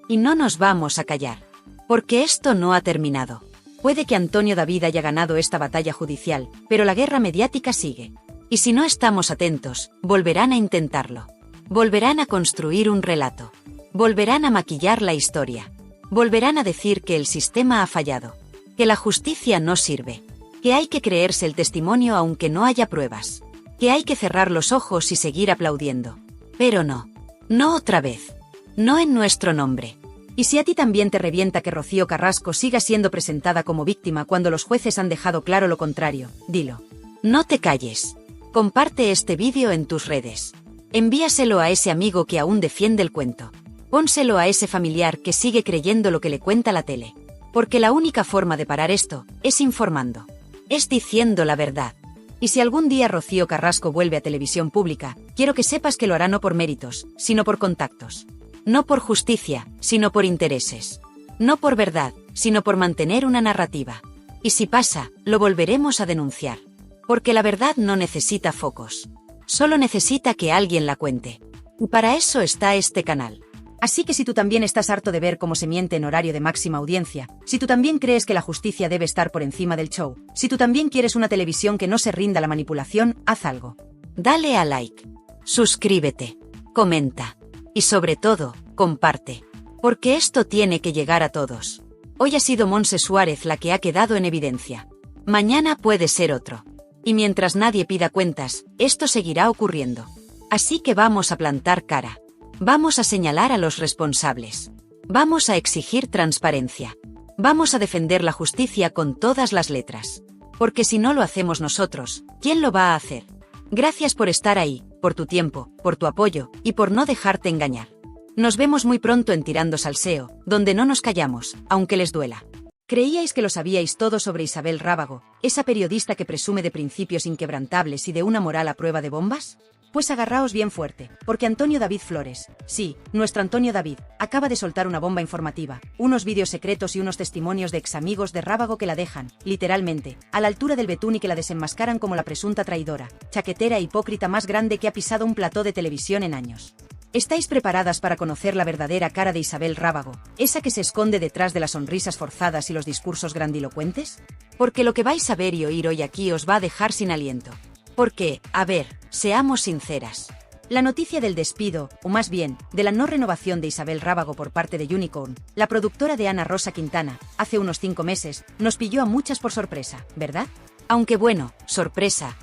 Y no nos vamos a callar. Porque esto no ha terminado. Puede que Antonio David haya ganado esta batalla judicial, pero la guerra mediática sigue. Y si no estamos atentos, volverán a intentarlo. Volverán a construir un relato. Volverán a maquillar la historia. Volverán a decir que el sistema ha fallado. Que la justicia no sirve. Que hay que creerse el testimonio aunque no haya pruebas. Que hay que cerrar los ojos y seguir aplaudiendo. Pero no. No otra vez. No en nuestro nombre. Y si a ti también te revienta que Rocío Carrasco siga siendo presentada como víctima cuando los jueces han dejado claro lo contrario, dilo. No te calles. Comparte este vídeo en tus redes. Envíaselo a ese amigo que aún defiende el cuento. Pónselo a ese familiar que sigue creyendo lo que le cuenta la tele. Porque la única forma de parar esto es informando. Es diciendo la verdad. Y si algún día Rocío Carrasco vuelve a televisión pública, quiero que sepas que lo hará no por méritos, sino por contactos. No por justicia, sino por intereses. No por verdad, sino por mantener una narrativa. Y si pasa, lo volveremos a denunciar. Porque la verdad no necesita focos. Solo necesita que alguien la cuente. Y para eso está este canal. Así que si tú también estás harto de ver cómo se miente en horario de máxima audiencia, si tú también crees que la justicia debe estar por encima del show, si tú también quieres una televisión que no se rinda a la manipulación, haz algo. Dale a like. Suscríbete. Comenta. Y sobre todo, comparte. Porque esto tiene que llegar a todos. Hoy ha sido Montse Suárez la que ha quedado en evidencia. Mañana puede ser otro. Y mientras nadie pida cuentas, esto seguirá ocurriendo. Así que vamos a plantar cara. Vamos a señalar a los responsables. Vamos a exigir transparencia. Vamos a defender la justicia con todas las letras. Porque si no lo hacemos nosotros, ¿quién lo va a hacer? Gracias por estar ahí, por tu tiempo, por tu apoyo, y por no dejarte engañar. Nos vemos muy pronto en Tirando Salseo, donde no nos callamos, aunque les duela. ¿Creíais que lo sabíais todo sobre Isabel Rábago, esa periodista que presume de principios inquebrantables y de una moral a prueba de bombas? Pues agarraos bien fuerte, porque Antonio David Flores, sí, nuestro Antonio David, acaba de soltar una bomba informativa, unos vídeos secretos y unos testimonios de examigos de Rábago que la dejan, literalmente, a la altura del betún y que la desenmascaran como la presunta traidora, chaquetera e hipócrita más grande que ha pisado un plató de televisión en años. ¿Estáis preparadas para conocer la verdadera cara de Isabel Rábago, esa que se esconde detrás de las sonrisas forzadas y los discursos grandilocuentes? Porque lo que vais a ver y oír hoy aquí os va a dejar sin aliento. Porque, a ver, seamos sinceras. La noticia del despido, o más bien, de la no renovación de Isabel Rábago por parte de Unicorn, la productora de Ana Rosa Quintana, hace unos 5 meses, nos pilló a muchas por sorpresa, ¿verdad? Aunque bueno, sorpresa,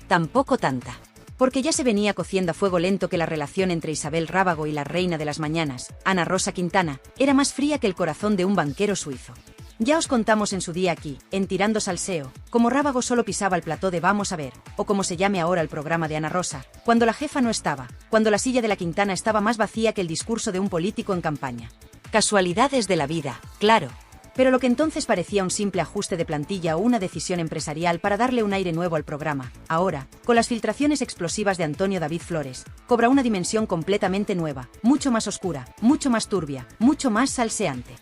tampoco tanta. Porque ya se venía cociendo a fuego lento que la relación entre Isabel Rábago y la reina de las mañanas, Ana Rosa Quintana, era más fría que el corazón de un banquero suizo. Ya os contamos en su día aquí, en Tirando Salseo, como Rábago solo pisaba el plató de Vamos a ver, o como se llame ahora el programa de Ana Rosa, cuando la jefa no estaba, cuando la silla de la Quintana estaba más vacía que el discurso de un político en campaña. Casualidades de la vida, claro. Pero lo que entonces parecía un simple ajuste de plantilla o una decisión empresarial para darle un aire nuevo al programa, ahora, con las filtraciones explosivas de Antonio David Flores, cobra una dimensión completamente nueva, mucho más oscura, mucho más turbia, mucho más salseante.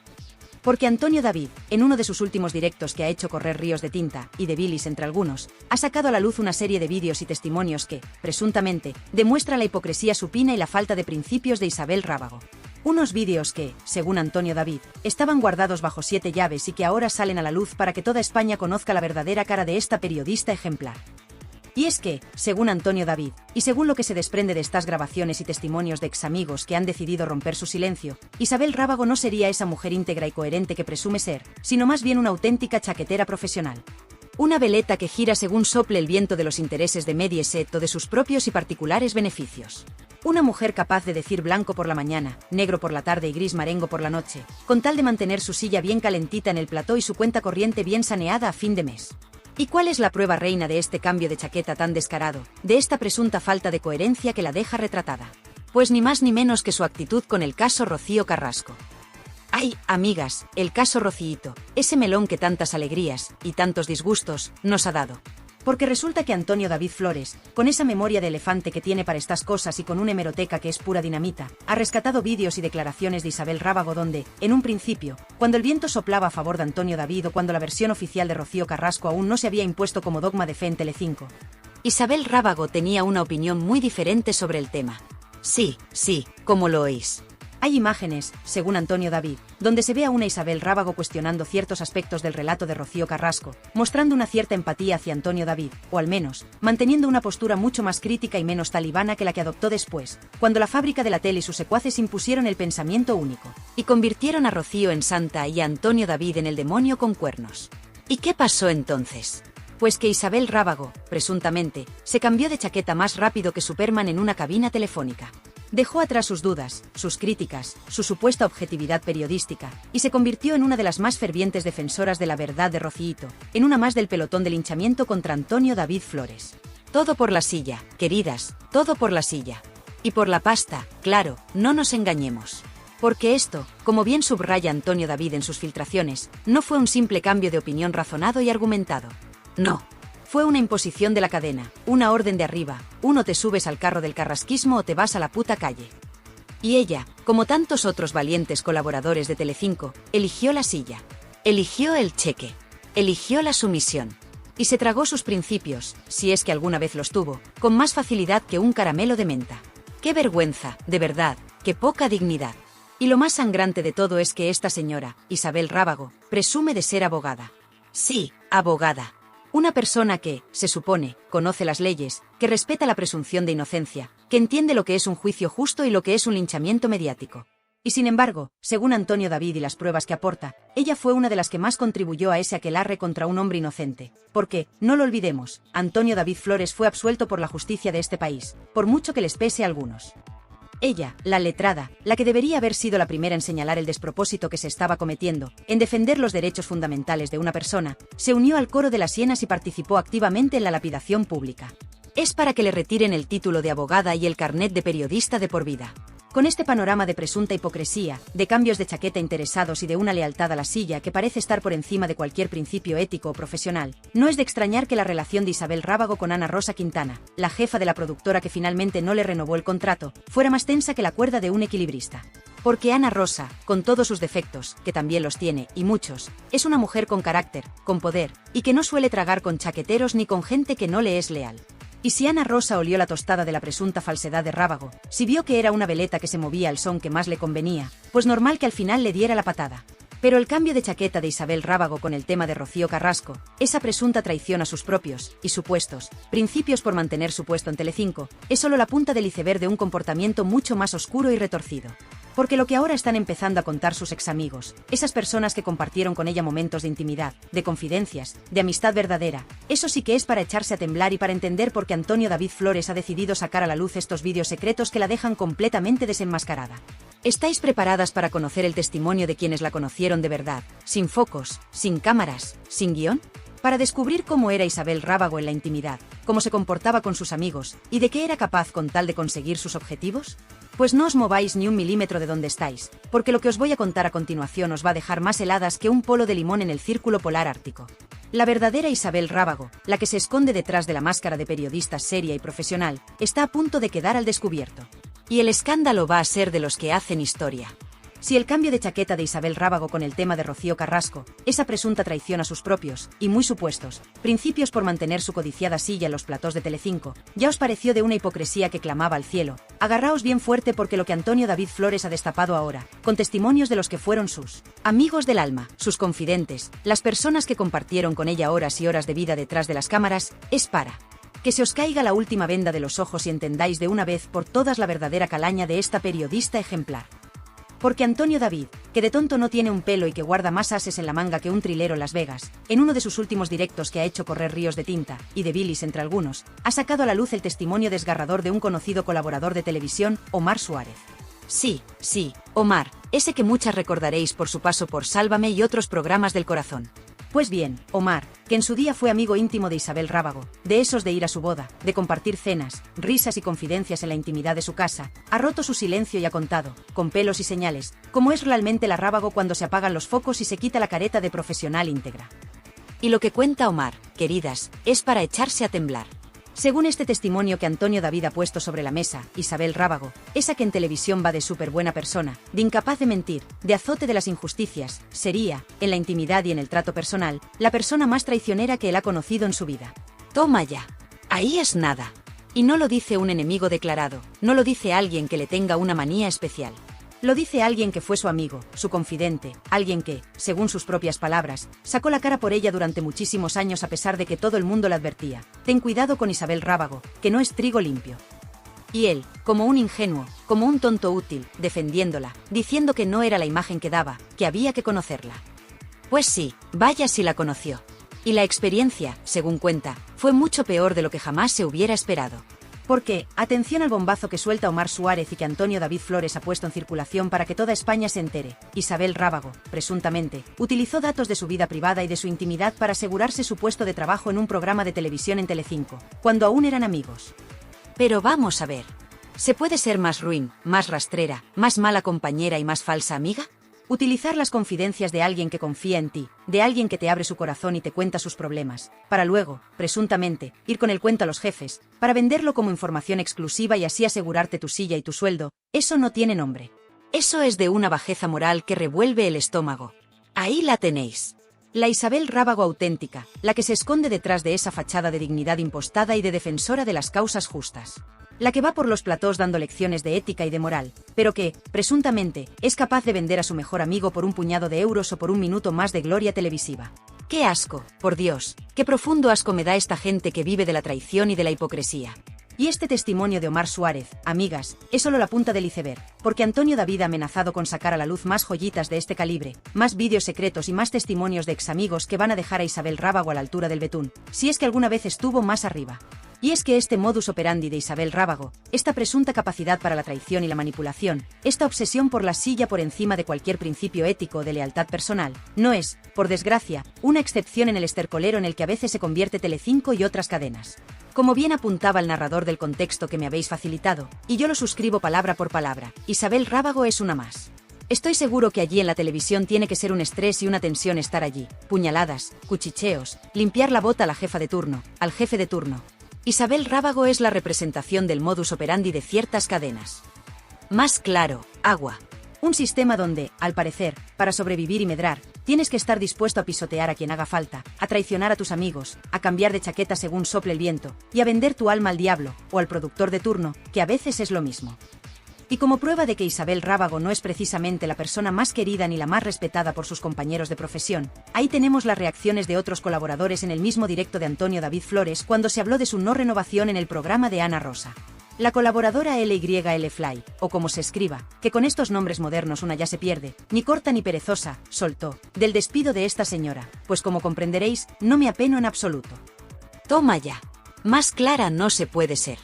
Porque Antonio David, en uno de sus últimos directos que ha hecho correr ríos de tinta, y de bilis entre algunos, ha sacado a la luz una serie de vídeos y testimonios que, presuntamente, demuestra la hipocresía supina y la falta de principios de Isabel Rábago. Unos vídeos que, según Antonio David, estaban guardados bajo 7 llaves y que ahora salen a la luz para que toda España conozca la verdadera cara de esta periodista ejemplar. Y es que, según Antonio David, y según lo que se desprende de estas grabaciones y testimonios de examigos que han decidido romper su silencio, Isabel Rábago no sería esa mujer íntegra y coherente que presume ser, sino más bien una auténtica chaquetera profesional. Una veleta que gira según sople el viento de los intereses de Mediaset o de sus propios y particulares beneficios. Una mujer capaz de decir blanco por la mañana, negro por la tarde y gris marengo por la noche, con tal de mantener su silla bien calentita en el plató y su cuenta corriente bien saneada a fin de mes. ¿Y cuál es la prueba reina de este cambio de chaqueta tan descarado, de esta presunta falta de coherencia que la deja retratada? Pues ni más ni menos que su actitud con el caso Rocío Carrasco. Ay, amigas, el caso Rociito, ese melón que tantas alegrías y tantos disgustos nos ha dado. Porque resulta que Antonio David Flores, con esa memoria de elefante que tiene para estas cosas y con una hemeroteca que es pura dinamita, ha rescatado vídeos y declaraciones de Isabel Rábago donde, en un principio, cuando el viento soplaba a favor de Antonio David o cuando la versión oficial de Rocío Carrasco aún no se había impuesto como dogma de fe en Telecinco, Isabel Rábago tenía una opinión muy diferente sobre el tema. Sí, como lo oís. Hay imágenes, según Antonio David, donde se ve a una Isabel Rábago cuestionando ciertos aspectos del relato de Rocío Carrasco, mostrando una cierta empatía hacia Antonio David, o al menos, manteniendo una postura mucho más crítica y menos talibana que la que adoptó después, cuando la fábrica de la tele y sus secuaces impusieron el pensamiento único, y convirtieron a Rocío en santa y a Antonio David en el demonio con cuernos. ¿Y qué pasó entonces? Pues que Isabel Rábago, presuntamente, se cambió de chaqueta más rápido que Superman en una cabina telefónica. Dejó atrás sus dudas, sus críticas, su supuesta objetividad periodística, y se convirtió en una de las más fervientes defensoras de la verdad de Rociito, en una más del pelotón de linchamiento contra Antonio David Flores. Todo por la silla, queridas, todo por la silla. Y por la pasta, claro, no nos engañemos. Porque esto, como bien subraya Antonio David en sus filtraciones, no fue un simple cambio de opinión razonado y argumentado. No. Fue una imposición de la cadena, una orden de arriba, uno te subes al carro del carrasquismo o te vas a la puta calle. Y ella, como tantos otros valientes colaboradores de Telecinco, eligió la silla, eligió el cheque, eligió la sumisión. Y se tragó sus principios, si es que alguna vez los tuvo, con más facilidad que un caramelo de menta. ¡Qué vergüenza, de verdad, qué poca dignidad! Y lo más sangrante de todo es que esta señora, Isabel Rábago, presume de ser abogada. Sí, abogada. Una persona que, se supone, conoce las leyes, que respeta la presunción de inocencia, que entiende lo que es un juicio justo y lo que es un linchamiento mediático. Y sin embargo, según Antonio David y las pruebas que aporta, ella fue una de las que más contribuyó a ese aquelarre contra un hombre inocente. Porque, no lo olvidemos, Antonio David Flores fue absuelto por la justicia de este país, por mucho que les pese a algunos. Ella, la letrada, la que debería haber sido la primera en señalar el despropósito que se estaba cometiendo, en defender los derechos fundamentales de una persona, se unió al coro de las hienas y participó activamente en la lapidación pública. Es para que le retiren el título de abogada y el carnet de periodista de por vida. Con este panorama de presunta hipocresía, de cambios de chaqueta interesados y de una lealtad a la silla que parece estar por encima de cualquier principio ético o profesional, no es de extrañar que la relación de Isabel Rábago con Ana Rosa Quintana, la jefa de la productora que finalmente no le renovó el contrato, fuera más tensa que la cuerda de un equilibrista. Porque Ana Rosa, con todos sus defectos, que también los tiene, y muchos, es una mujer con carácter, con poder, y que no suele tragar con chaqueteros ni con gente que no le es leal. Y si Ana Rosa olió la tostada de la presunta falsedad de Rábago, si vio que era una veleta que se movía al son que más le convenía, pues normal que al final le diera la patada. Pero el cambio de chaqueta de Isabel Rábago con el tema de Rocío Carrasco, esa presunta traición a sus propios, y supuestos, principios por mantener su puesto en Telecinco, es solo la punta del iceberg de un comportamiento mucho más oscuro y retorcido. Porque lo que ahora están empezando a contar sus examigos, esas personas que compartieron con ella momentos de intimidad, de confidencias, de amistad verdadera, eso sí que es para echarse a temblar y para entender por qué Antonio David Flores ha decidido sacar a la luz estos vídeos secretos que la dejan completamente desenmascarada. ¿Estáis preparadas para conocer el testimonio de quienes la conocieron de verdad, sin focos, sin cámaras, sin guión? Para descubrir cómo era Isabel Rábago en la intimidad, cómo se comportaba con sus amigos y de qué era capaz con tal de conseguir sus objetivos. Pues no os mováis ni un milímetro de donde estáis, porque lo que os voy a contar a continuación os va a dejar más heladas que un polo de limón en el círculo polar ártico. La verdadera Isabel Rábago, la que se esconde detrás de la máscara de periodista seria y profesional, está a punto de quedar al descubierto. Y el escándalo va a ser de los que hacen historia. Si el cambio de chaqueta de Isabel Rábago con el tema de Rocío Carrasco, esa presunta traición a sus propios, y muy supuestos, principios por mantener su codiciada silla en los platós de Telecinco, ya os pareció de una hipocresía que clamaba al cielo, agarraos bien fuerte porque lo que Antonio David Flores ha destapado ahora, con testimonios de los que fueron sus amigos del alma, sus confidentes, las personas que compartieron con ella horas y horas de vida detrás de las cámaras, es para que se os caiga la última venda de los ojos y entendáis de una vez por todas la verdadera calaña de esta periodista ejemplar. Porque Antonio David, que de tonto no tiene un pelo y que guarda más ases en la manga que un trilero en Las Vegas, en uno de sus últimos directos que ha hecho correr ríos de tinta, y de bilis entre algunos, ha sacado a la luz el testimonio desgarrador de un conocido colaborador de televisión, Omar Suárez. Sí, Omar, ese que muchas recordaréis por su paso por Sálvame y otros programas del corazón. Pues bien, Omar, que en su día fue amigo íntimo de Isabel Rábago, de esos de ir a su boda, de compartir cenas, risas y confidencias en la intimidad de su casa, ha roto su silencio y ha contado, con pelos y señales, cómo es realmente la Rábago cuando se apagan los focos y se quita la careta de profesional íntegra. Y lo que cuenta Omar, queridas, es para echarse a temblar. Según este testimonio que Antonio David ha puesto sobre la mesa, Isabel Rábago, esa que en televisión va de súper buena persona, de incapaz de mentir, de azote de las injusticias, sería, en la intimidad y en el trato personal, la persona más traicionera que él ha conocido en su vida. Toma ya. Ahí es nada. Y no lo dice un enemigo declarado, no lo dice alguien que le tenga una manía especial. Lo dice alguien que fue su amigo, su confidente, alguien que, según sus propias palabras, sacó la cara por ella durante muchísimos años a pesar de que todo el mundo le advertía. Ten cuidado con Isabel Rábago, que no es trigo limpio. Y él, como un ingenuo, como un tonto útil, defendiéndola, diciendo que no era la imagen que daba, que había que conocerla. Pues sí, vaya si la conoció. Y la experiencia, según cuenta, fue mucho peor de lo que jamás se hubiera esperado. Porque, atención al bombazo que suelta Omar Suárez y que Antonio David Flores ha puesto en circulación para que toda España se entere, Isabel Rábago, presuntamente, utilizó datos de su vida privada y de su intimidad para asegurarse su puesto de trabajo en un programa de televisión en Telecinco, cuando aún eran amigos. Pero vamos a ver, ¿se puede ser más ruin, más rastrera, más mala compañera y más falsa amiga? Utilizar las confidencias de alguien que confía en ti, de alguien que te abre su corazón y te cuenta sus problemas, para luego, presuntamente, ir con el cuento a los jefes, para venderlo como información exclusiva y así asegurarte tu silla y tu sueldo, eso no tiene nombre. Eso es de una bajeza moral que revuelve el estómago. Ahí la tenéis. La Isabel Rábago auténtica, la que se esconde detrás de esa fachada de dignidad impostada y de defensora de las causas justas. La que va por los platós dando lecciones de ética y de moral, pero que, presuntamente, es capaz de vender a su mejor amigo por un puñado de euros o por un minuto más de gloria televisiva. ¡Qué asco, por Dios! ¡Qué profundo asco me da esta gente que vive de la traición y de la hipocresía! Y este testimonio de Omar Suárez, amigas, es solo la punta del iceberg, porque Antonio David ha amenazado con sacar a la luz más joyitas de este calibre, más vídeos secretos y más testimonios de examigos que van a dejar a Isabel Rábago a la altura del betún, si es que alguna vez estuvo más arriba. Y es que este modus operandi de Isabel Rábago, esta presunta capacidad para la traición y la manipulación, esta obsesión por la silla por encima de cualquier principio ético o de lealtad personal, no es, por desgracia, una excepción en el estercolero en el que a veces se convierte Telecinco y otras cadenas. Como bien apuntaba el narrador del contexto que me habéis facilitado, y yo lo suscribo palabra por palabra, Isabel Rábago es una más. Estoy seguro que allí en la televisión tiene que ser un estrés y una tensión estar allí, puñaladas, cuchicheos, limpiar la bota a la jefa de turno, al jefe de turno. Isabel Rábago es la representación del modus operandi de ciertas cadenas. Más claro, agua. Un sistema donde, al parecer, para sobrevivir y medrar, tienes que estar dispuesto a pisotear a quien haga falta, a traicionar a tus amigos, a cambiar de chaqueta según sople el viento, y a vender tu alma al diablo, o al productor de turno, que a veces es lo mismo. Y como prueba de que Isabel Rábago no es precisamente la persona más querida ni la más respetada por sus compañeros de profesión, ahí tenemos las reacciones de otros colaboradores en el mismo directo de Antonio David Flores cuando se habló de su no renovación en el programa de Ana Rosa. La colaboradora LYL Fly, o como se escriba, que con estos nombres modernos una ya se pierde, ni corta ni perezosa, soltó, del despido de esta señora, pues como comprenderéis, no me apeno en absoluto. Toma ya. Más clara no se puede ser.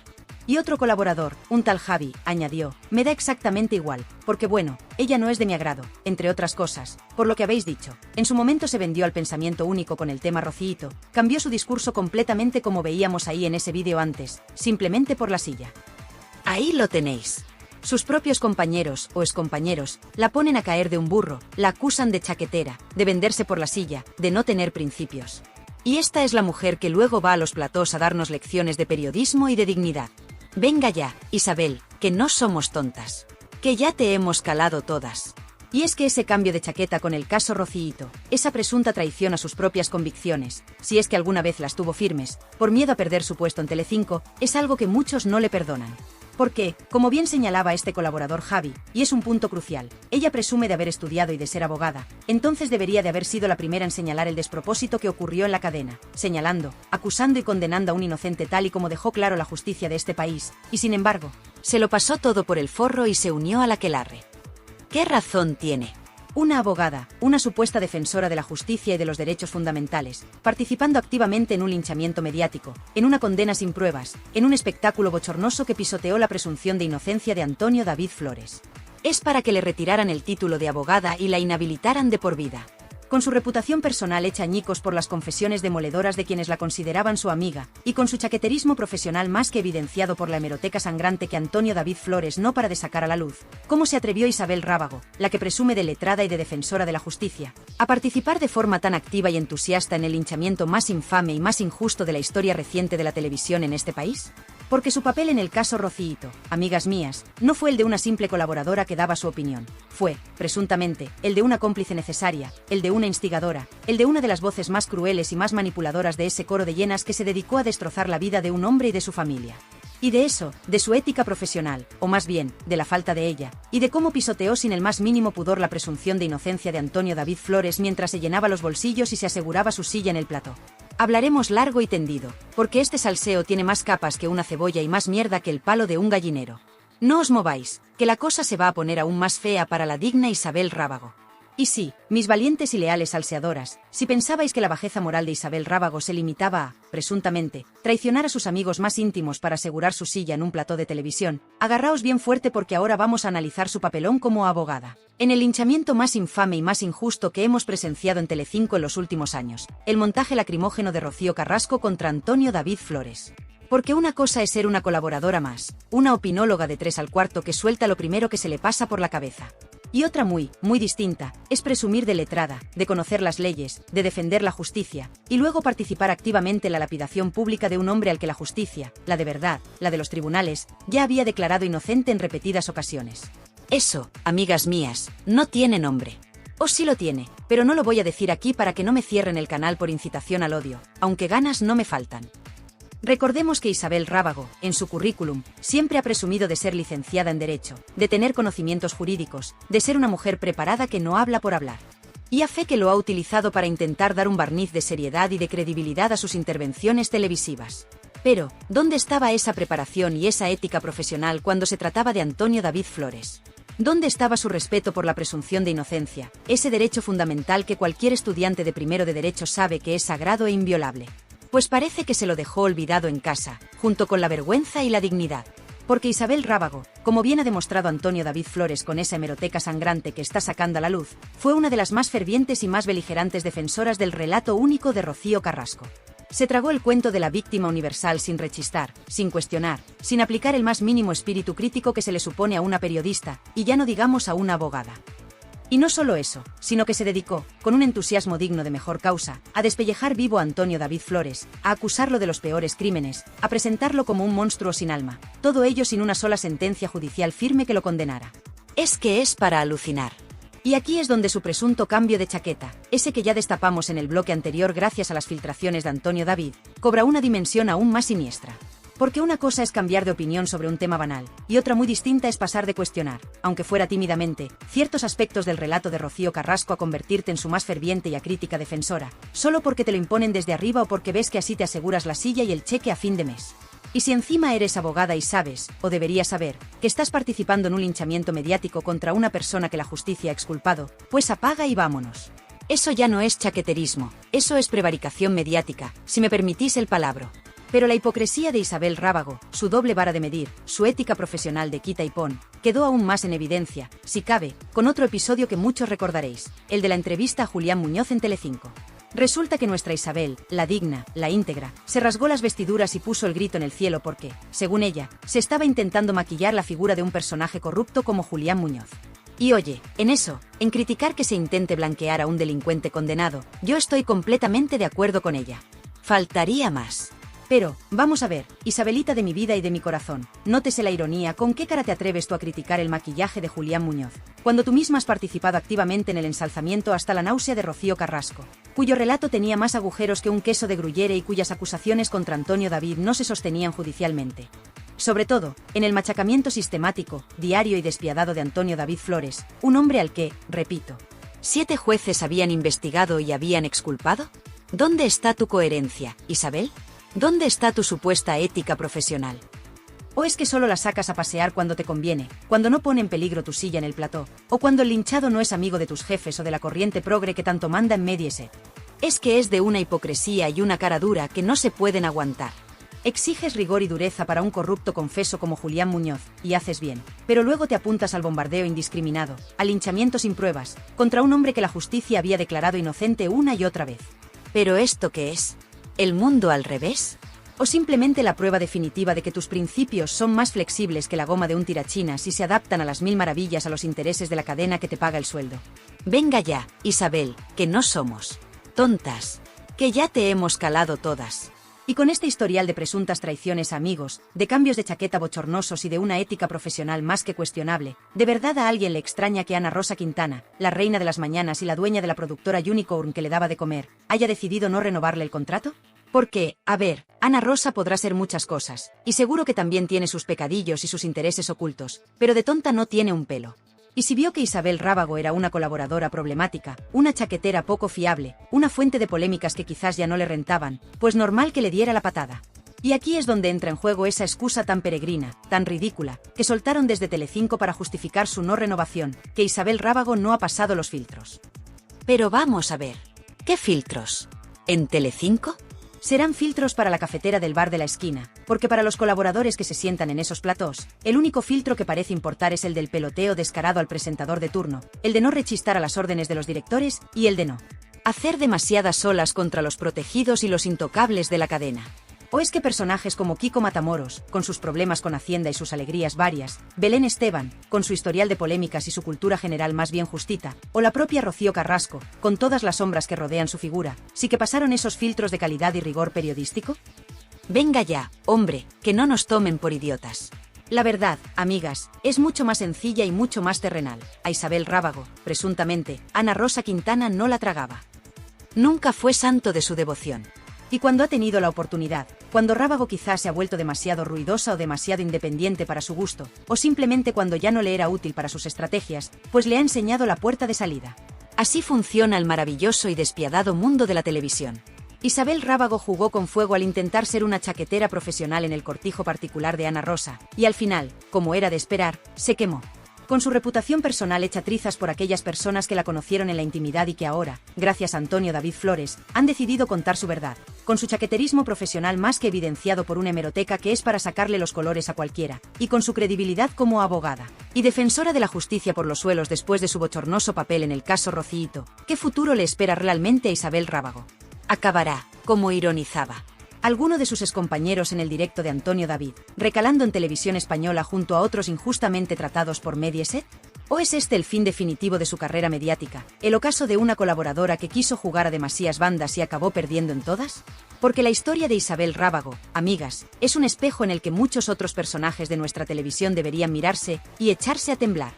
Y otro colaborador, un tal Javi, añadió, me da exactamente igual, porque bueno, ella no es de mi agrado, entre otras cosas, por lo que habéis dicho. En su momento se vendió al pensamiento único con el tema Rocíito, cambió su discurso completamente como veíamos ahí en ese vídeo antes, simplemente por la silla. Ahí lo tenéis. Sus propios compañeros o excompañeros la ponen a caer de un burro, la acusan de chaquetera, de venderse por la silla, de no tener principios. Y esta es la mujer que luego va a los platós a darnos lecciones de periodismo y de dignidad. Venga ya, Isabel, que no somos tontas. Que ya te hemos calado todas. Y es que ese cambio de chaqueta con el caso Rocíito, esa presunta traición a sus propias convicciones, si es que alguna vez las tuvo firmes, por miedo a perder su puesto en Telecinco, es algo que muchos no le perdonan. Porque, como bien señalaba este colaborador Javi, y es un punto crucial, ella presume de haber estudiado y de ser abogada, entonces debería de haber sido la primera en señalar el despropósito que ocurrió en la cadena, señalando, acusando y condenando a un inocente tal y como dejó claro la justicia de este país, y sin embargo, se lo pasó todo por el forro y se unió al aquelarre. ¿Qué razón tiene? Una abogada, una supuesta defensora de la justicia y de los derechos fundamentales, participando activamente en un linchamiento mediático, en una condena sin pruebas, en un espectáculo bochornoso que pisoteó la presunción de inocencia de Antonio David Flores. Es para que le retiraran el título de abogada y la inhabilitaran de por vida. Con su reputación personal hecha añicos por las confesiones demoledoras de quienes la consideraban su amiga, y con su chaqueterismo profesional más que evidenciado por la hemeroteca sangrante que Antonio David Flores no para de sacar a la luz, ¿cómo se atrevió Isabel Rábago, la que presume de letrada y de defensora de la justicia, a participar de forma tan activa y entusiasta en el linchamiento más infame y más injusto de la historia reciente de la televisión en este país? Porque su papel en el caso Rocíito, amigas mías, no fue el de una simple colaboradora que daba su opinión. Fue, presuntamente, el de una cómplice necesaria, el de una instigadora, el de una de las voces más crueles y más manipuladoras de ese coro de hienas que se dedicó a destrozar la vida de un hombre y de su familia. Y de eso, de su ética profesional, o más bien, de la falta de ella, y de cómo pisoteó sin el más mínimo pudor la presunción de inocencia de Antonio David Flores mientras se llenaba los bolsillos y se aseguraba su silla en el plató. Hablaremos largo y tendido, porque este salseo tiene más capas que una cebolla y más mierda que el palo de un gallinero. No os mováis, que la cosa se va a poner aún más fea para la digna Isabel Rábago. Y sí, mis valientes y leales salseadoras, si pensabais que la bajeza moral de Isabel Rábago se limitaba a, presuntamente, traicionar a sus amigos más íntimos para asegurar su silla en un plató de televisión, agarraos bien fuerte porque ahora vamos a analizar su papelón como abogada. En el linchamiento más infame y más injusto que hemos presenciado en Telecinco en los últimos años, el montaje lacrimógeno de Rocío Carrasco contra Antonio David Flores. Porque una cosa es ser una colaboradora más, una opinóloga de 3 al cuarto que suelta lo primero que se le pasa por la cabeza. Y otra muy distinta, es presumir de letrada, de conocer las leyes, de defender la justicia, y luego participar activamente en la lapidación pública de un hombre al que la justicia, la de verdad, la de los tribunales, ya había declarado inocente en repetidas ocasiones. Eso, amigas mías, no tiene nombre. O sí lo tiene, pero no lo voy a decir aquí para que no me cierren el canal por incitación al odio, aunque ganas no me faltan. Recordemos que Isabel Rábago, en su currículum, siempre ha presumido de ser licenciada en Derecho, de tener conocimientos jurídicos, de ser una mujer preparada que no habla por hablar. Y a fe que lo ha utilizado para intentar dar un barniz de seriedad y de credibilidad a sus intervenciones televisivas. Pero, ¿dónde estaba esa preparación y esa ética profesional cuando se trataba de Antonio David Flores? ¿Dónde estaba su respeto por la presunción de inocencia, ese derecho fundamental que cualquier estudiante de primero de Derecho sabe que es sagrado e inviolable? Pues parece que se lo dejó olvidado en casa, junto con la vergüenza y la dignidad. Porque Isabel Rábago, como bien ha demostrado Antonio David Flores con esa hemeroteca sangrante que está sacando a la luz, fue una de las más fervientes y más beligerantes defensoras del relato único de Rocío Carrasco. Se tragó el cuento de la víctima universal sin rechistar, sin cuestionar, sin aplicar el más mínimo espíritu crítico que se le supone a una periodista, y ya no digamos a una abogada. Y no solo eso, sino que se dedicó, con un entusiasmo digno de mejor causa, a despellejar vivo a Antonio David Flores, a acusarlo de los peores crímenes, a presentarlo como un monstruo sin alma, todo ello sin una sola sentencia judicial firme que lo condenara. Es que es para alucinar. Y aquí es donde su presunto cambio de chaqueta, ese que ya destapamos en el bloque anterior gracias a las filtraciones de Antonio David, cobra una dimensión aún más siniestra. Porque una cosa es cambiar de opinión sobre un tema banal, y otra muy distinta es pasar de cuestionar, aunque fuera tímidamente, ciertos aspectos del relato de Rocío Carrasco a convertirte en su más ferviente y acrítica defensora, solo porque te lo imponen desde arriba o porque ves que así te aseguras la silla y el cheque a fin de mes. Y si encima eres abogada y sabes, o deberías saber, que estás participando en un linchamiento mediático contra una persona que la justicia ha exculpado, pues apaga y vámonos. Eso ya no es chaqueterismo, eso es prevaricación mediática, si me permitís el palabro. Pero la hipocresía de Isabel Rábago, su doble vara de medir, su ética profesional de quita y pon, quedó aún más en evidencia, si cabe, con otro episodio que muchos recordaréis, el de la entrevista a Julián Muñoz en Telecinco. Resulta que nuestra Isabel, la digna, la íntegra, se rasgó las vestiduras y puso el grito en el cielo porque, según ella, se estaba intentando maquillar la figura de un personaje corrupto como Julián Muñoz. Y oye, en eso, en criticar que se intente blanquear a un delincuente condenado, yo estoy completamente de acuerdo con ella. Faltaría más. Pero, vamos a ver, Isabelita de mi vida y de mi corazón, nótese la ironía, ¿con qué cara te atreves tú a criticar el maquillaje de Julián Muñoz? Cuando tú misma has participado activamente en el ensalzamiento hasta la náusea de Rocío Carrasco, cuyo relato tenía más agujeros que un queso de Gruyère y cuyas acusaciones contra Antonio David no se sostenían judicialmente. Sobre todo, en el machacamiento sistemático, diario y despiadado de Antonio David Flores, un hombre al que, repito, 7 jueces habían investigado y habían exculpado. ¿Dónde está tu coherencia, Isabel? ¿Dónde está tu supuesta ética profesional? ¿O es que solo la sacas a pasear cuando te conviene, cuando no pone en peligro tu silla en el plató, o cuando el linchado no es amigo de tus jefes o de la corriente progre que tanto manda en Mediaset? Es que es de una hipocresía y una cara dura que no se pueden aguantar. Exiges rigor y dureza para un corrupto confeso como Julián Muñoz, y haces bien, pero luego te apuntas al bombardeo indiscriminado, al linchamiento sin pruebas, contra un hombre que la justicia había declarado inocente una y otra vez. ¿Pero esto qué es? ¿El mundo al revés? ¿O simplemente la prueba definitiva de que tus principios son más flexibles que la goma de un tirachinas y se adaptan a las mil maravillas a los intereses de la cadena que te paga el sueldo? Venga ya, Isabel, que no somos tontas, que ya te hemos calado todas. Y con este historial de presuntas traiciones a amigos, de cambios de chaqueta bochornosos y de una ética profesional más que cuestionable, ¿de verdad a alguien le extraña que Ana Rosa Quintana, la reina de las mañanas y la dueña de la productora Unicorn que le daba de comer, haya decidido no renovarle el contrato? Porque, a ver, Ana Rosa podrá ser muchas cosas, y seguro que también tiene sus pecadillos y sus intereses ocultos, pero de tonta no tiene un pelo. Y si vio que Isabel Rábago era una colaboradora problemática, una chaquetera poco fiable, una fuente de polémicas que quizás ya no le rentaban, pues normal que le diera la patada. Y aquí es donde entra en juego esa excusa tan peregrina, tan ridícula, que soltaron desde Telecinco para justificar su no renovación, que Isabel Rábago no ha pasado los filtros. Pero vamos a ver, ¿qué filtros? ¿En Telecinco? Serán filtros para la cafetera del bar de la esquina, porque para los colaboradores que se sientan en esos platós, el único filtro que parece importar es el del peloteo descarado al presentador de turno, el de no rechistar a las órdenes de los directores y el de no hacer demasiadas olas contra los protegidos y los intocables de la cadena. ¿O es que personajes como Kiko Matamoros, con sus problemas con Hacienda y sus alegrías varias, Belén Esteban, con su historial de polémicas y su cultura general más bien justita, o la propia Rocío Carrasco, con todas las sombras que rodean su figura, sí que pasaron esos filtros de calidad y rigor periodístico? Venga ya, hombre, que no nos tomen por idiotas. La verdad, amigas, es mucho más sencilla y mucho más terrenal. A Isabel Rábago, presuntamente, Ana Rosa Quintana no la tragaba. Nunca fue santo de su devoción. Y cuando ha tenido la oportunidad, cuando Rábago quizás se ha vuelto demasiado ruidosa o demasiado independiente para su gusto, o simplemente cuando ya no le era útil para sus estrategias, pues le ha enseñado la puerta de salida. Así funciona el maravilloso y despiadado mundo de la televisión. Isabel Rábago jugó con fuego al intentar ser una chaquetera profesional en el cortijo particular de Ana Rosa, y al final, como era de esperar, se quemó. Con su reputación personal hecha trizas por aquellas personas que la conocieron en la intimidad y que ahora, gracias a Antonio David Flores, han decidido contar su verdad, con su chaqueterismo profesional más que evidenciado por una hemeroteca que es para sacarle los colores a cualquiera, y con su credibilidad como abogada y defensora de la justicia por los suelos después de su bochornoso papel en el caso Rocíito, ¿qué futuro le espera realmente a Isabel Rábago? Acabará, como ironizaba alguno de sus excompañeros en el directo de Antonio David, recalando en televisión española junto a otros injustamente tratados por Mediaset? ¿O es este el fin definitivo de su carrera mediática, el ocaso de una colaboradora que quiso jugar a demasiadas bandas y acabó perdiendo en todas? Porque la historia de Isabel Rábago, amigas, es un espejo en el que muchos otros personajes de nuestra televisión deberían mirarse y echarse a temblar.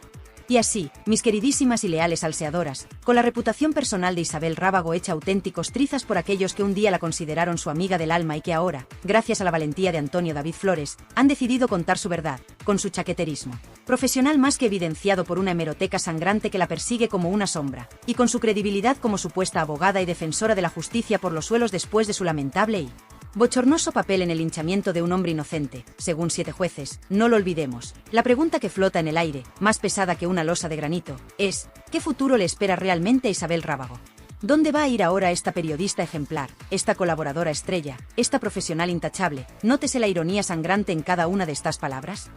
Y así, mis queridísimas y leales salseadoras, con la reputación personal de Isabel Rábago hecha auténticos trizas por aquellos que un día la consideraron su amiga del alma y que ahora, gracias a la valentía de Antonio David Flores, han decidido contar su verdad, con su chaqueterismo profesional más que evidenciado por una hemeroteca sangrante que la persigue como una sombra, y con su credibilidad como supuesta abogada y defensora de la justicia por los suelos después de su lamentable y bochornoso papel en el linchamiento de un hombre inocente, según 7 jueces, no lo olvidemos. La pregunta que flota en el aire, más pesada que una losa de granito, es, ¿qué futuro le espera realmente a Isabel Rábago? ¿Dónde va a ir ahora esta periodista ejemplar, esta colaboradora estrella, esta profesional intachable? Nótese la ironía sangrante en cada una de estas palabras.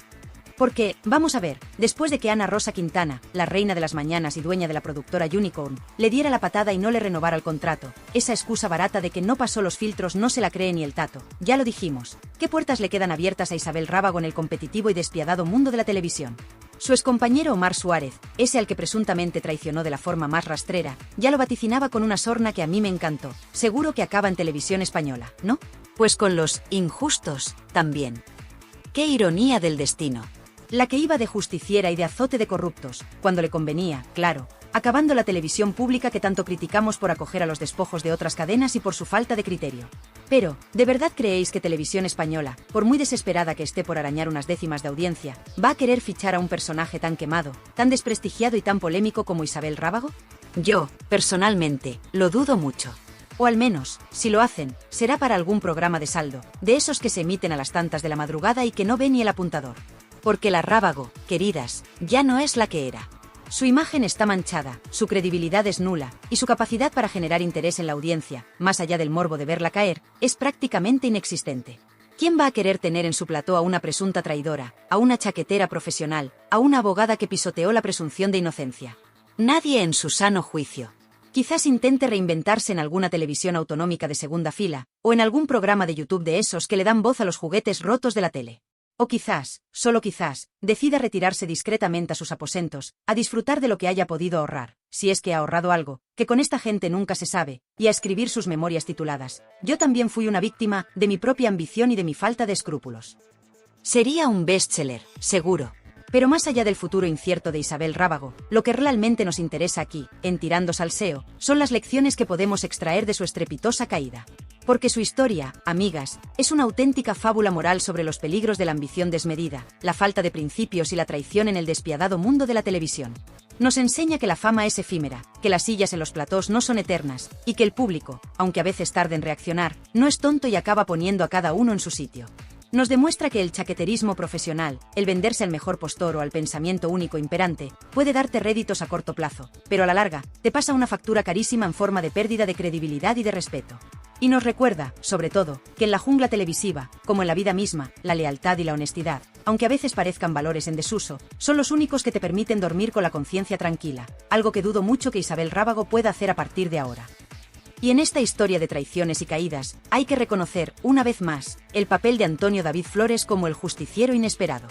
Porque, vamos a ver, después de que Ana Rosa Quintana, la reina de las mañanas y dueña de la productora Unicorn, le diera la patada y no le renovara el contrato, esa excusa barata de que no pasó los filtros no se la cree ni el tato. Ya lo dijimos. ¿Qué puertas le quedan abiertas a Isabel Rábago en el competitivo y despiadado mundo de la televisión? Su excompañero Omar Suárez, ese al que presuntamente traicionó de la forma más rastrera, ya lo vaticinaba con una sorna que a mí me encantó. Seguro que acaba en televisión española, ¿no? Pues con los injustos, también. ¡Qué ironía del destino! La que iba de justiciera y de azote de corruptos, cuando le convenía, claro, acabando la televisión pública que tanto criticamos por acoger a los despojos de otras cadenas y por su falta de criterio. Pero, ¿de verdad creéis que Televisión Española, por muy desesperada que esté por arañar unas décimas de audiencia, va a querer fichar a un personaje tan quemado, tan desprestigiado y tan polémico como Isabel Rábago? Yo, personalmente, lo dudo mucho. O al menos, si lo hacen, será para algún programa de saldo, de esos que se emiten a las tantas de la madrugada y que no ve ni el apuntador. Porque la Rábago, queridas, ya no es la que era. Su imagen está manchada, su credibilidad es nula, y su capacidad para generar interés en la audiencia, más allá del morbo de verla caer, es prácticamente inexistente. ¿Quién va a querer tener en su plató a una presunta traidora, a una chaquetera profesional, a una abogada que pisoteó la presunción de inocencia? Nadie en su sano juicio. Quizás intente reinventarse en alguna televisión autonómica de segunda fila, o en algún programa de YouTube de esos que le dan voz a los juguetes rotos de la tele. O quizás, solo quizás, decida retirarse discretamente a sus aposentos, a disfrutar de lo que haya podido ahorrar, si es que ha ahorrado algo, que con esta gente nunca se sabe, y a escribir sus memorias tituladas: Yo también fui una víctima de mi propia ambición y de mi falta de escrúpulos. Sería un bestseller, seguro. Pero más allá del futuro incierto de Isabel Rábago, lo que realmente nos interesa aquí, en Tirando Salseo, son las lecciones que podemos extraer de su estrepitosa caída. Porque su historia, amigas, es una auténtica fábula moral sobre los peligros de la ambición desmedida, la falta de principios y la traición en el despiadado mundo de la televisión. Nos enseña que la fama es efímera, que las sillas en los platós no son eternas, y que el público, aunque a veces tarde en reaccionar, no es tonto y acaba poniendo a cada uno en su sitio. Nos demuestra que el chaqueterismo profesional, el venderse al mejor postor o al pensamiento único imperante, puede darte réditos a corto plazo, pero a la larga, te pasa una factura carísima en forma de pérdida de credibilidad y de respeto. Y nos recuerda, sobre todo, que en la jungla televisiva, como en la vida misma, la lealtad y la honestidad, aunque a veces parezcan valores en desuso, son los únicos que te permiten dormir con la conciencia tranquila, algo que dudo mucho que Isabel Rábago pueda hacer a partir de ahora. Y en esta historia de traiciones y caídas, hay que reconocer, una vez más, el papel de Antonio David Flores como el justiciero inesperado.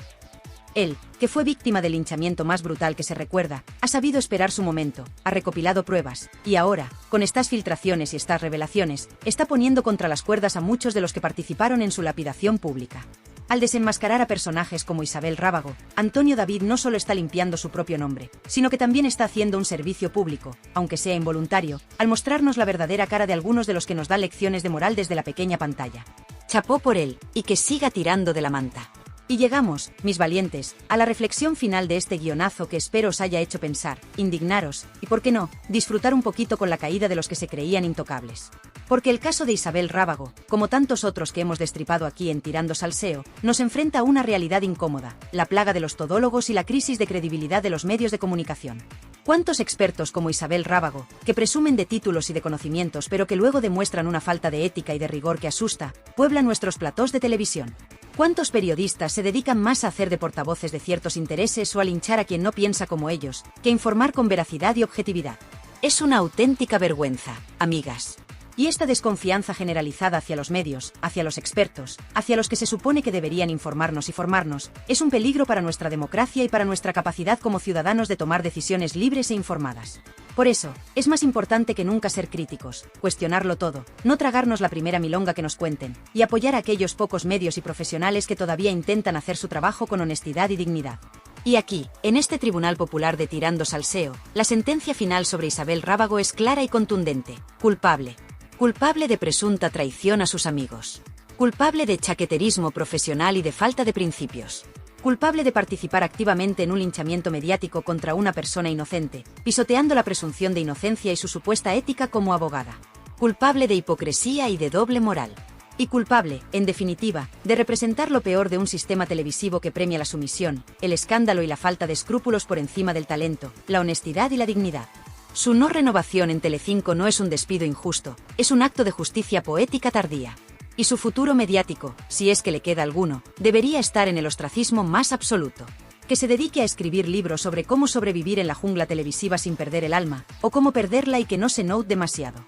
Él, que fue víctima del linchamiento más brutal que se recuerda, ha sabido esperar su momento, ha recopilado pruebas, y ahora, con estas filtraciones y estas revelaciones, está poniendo contra las cuerdas a muchos de los que participaron en su lapidación pública. Al desenmascarar a personajes como Isabel Rábago, Antonio David no solo está limpiando su propio nombre, sino que también está haciendo un servicio público, aunque sea involuntario, al mostrarnos la verdadera cara de algunos de los que nos dan lecciones de moral desde la pequeña pantalla. Chapó por él, y que siga tirando de la manta. Y llegamos, mis valientes, a la reflexión final de este guionazo que espero os haya hecho pensar, indignaros, y por qué no, disfrutar un poquito con la caída de los que se creían intocables. Porque el caso de Isabel Rábago, como tantos otros que hemos destripado aquí en Tirando Salseo, nos enfrenta a una realidad incómoda, la plaga de los todólogos y la crisis de credibilidad de los medios de comunicación. ¿Cuántos expertos como Isabel Rábago, que presumen de títulos y de conocimientos pero que luego demuestran una falta de ética y de rigor que asusta, pueblan nuestros platós de televisión? ¿Cuántos periodistas se dedican más a hacer de portavoces de ciertos intereses o a linchar a quien no piensa como ellos, que a informar con veracidad y objetividad? Es una auténtica vergüenza, amigas. Y esta desconfianza generalizada hacia los medios, hacia los expertos, hacia los que se supone que deberían informarnos y formarnos, es un peligro para nuestra democracia y para nuestra capacidad como ciudadanos de tomar decisiones libres e informadas. Por eso, es más importante que nunca ser críticos, cuestionarlo todo, no tragarnos la primera milonga que nos cuenten, y apoyar a aquellos pocos medios y profesionales que todavía intentan hacer su trabajo con honestidad y dignidad. Y aquí, en este Tribunal Popular de Tirando Salseo, la sentencia final sobre Isabel Rábago es clara y contundente: culpable. Culpable de presunta traición a sus amigos. Culpable de chaqueterismo profesional y de falta de principios. Culpable de participar activamente en un linchamiento mediático contra una persona inocente, pisoteando la presunción de inocencia y su supuesta ética como abogada. Culpable de hipocresía y de doble moral. Y culpable, en definitiva, de representar lo peor de un sistema televisivo que premia la sumisión, el escándalo y la falta de escrúpulos por encima del talento, la honestidad y la dignidad. Su no renovación en Telecinco no es un despido injusto, es un acto de justicia poética tardía. Y su futuro mediático, si es que le queda alguno, debería estar en el ostracismo más absoluto. Que se dedique a escribir libros sobre cómo sobrevivir en la jungla televisiva sin perder el alma, o cómo perderla y que no se note demasiado.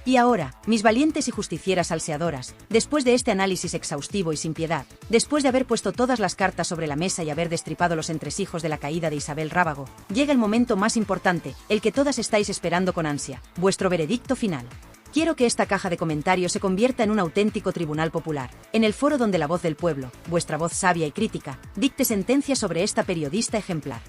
Y ahora, mis valientes y justicieras salseadoras, después de este análisis exhaustivo y sin piedad, después de haber puesto todas las cartas sobre la mesa y haber destripado los entresijos de la caída de Isabel Rábago, llega el momento más importante, el que todas estáis esperando con ansia, vuestro veredicto final. Quiero que esta caja de comentarios se convierta en un auténtico tribunal popular, en el foro donde la voz del pueblo, vuestra voz sabia y crítica, dicte sentencia sobre esta periodista ejemplar.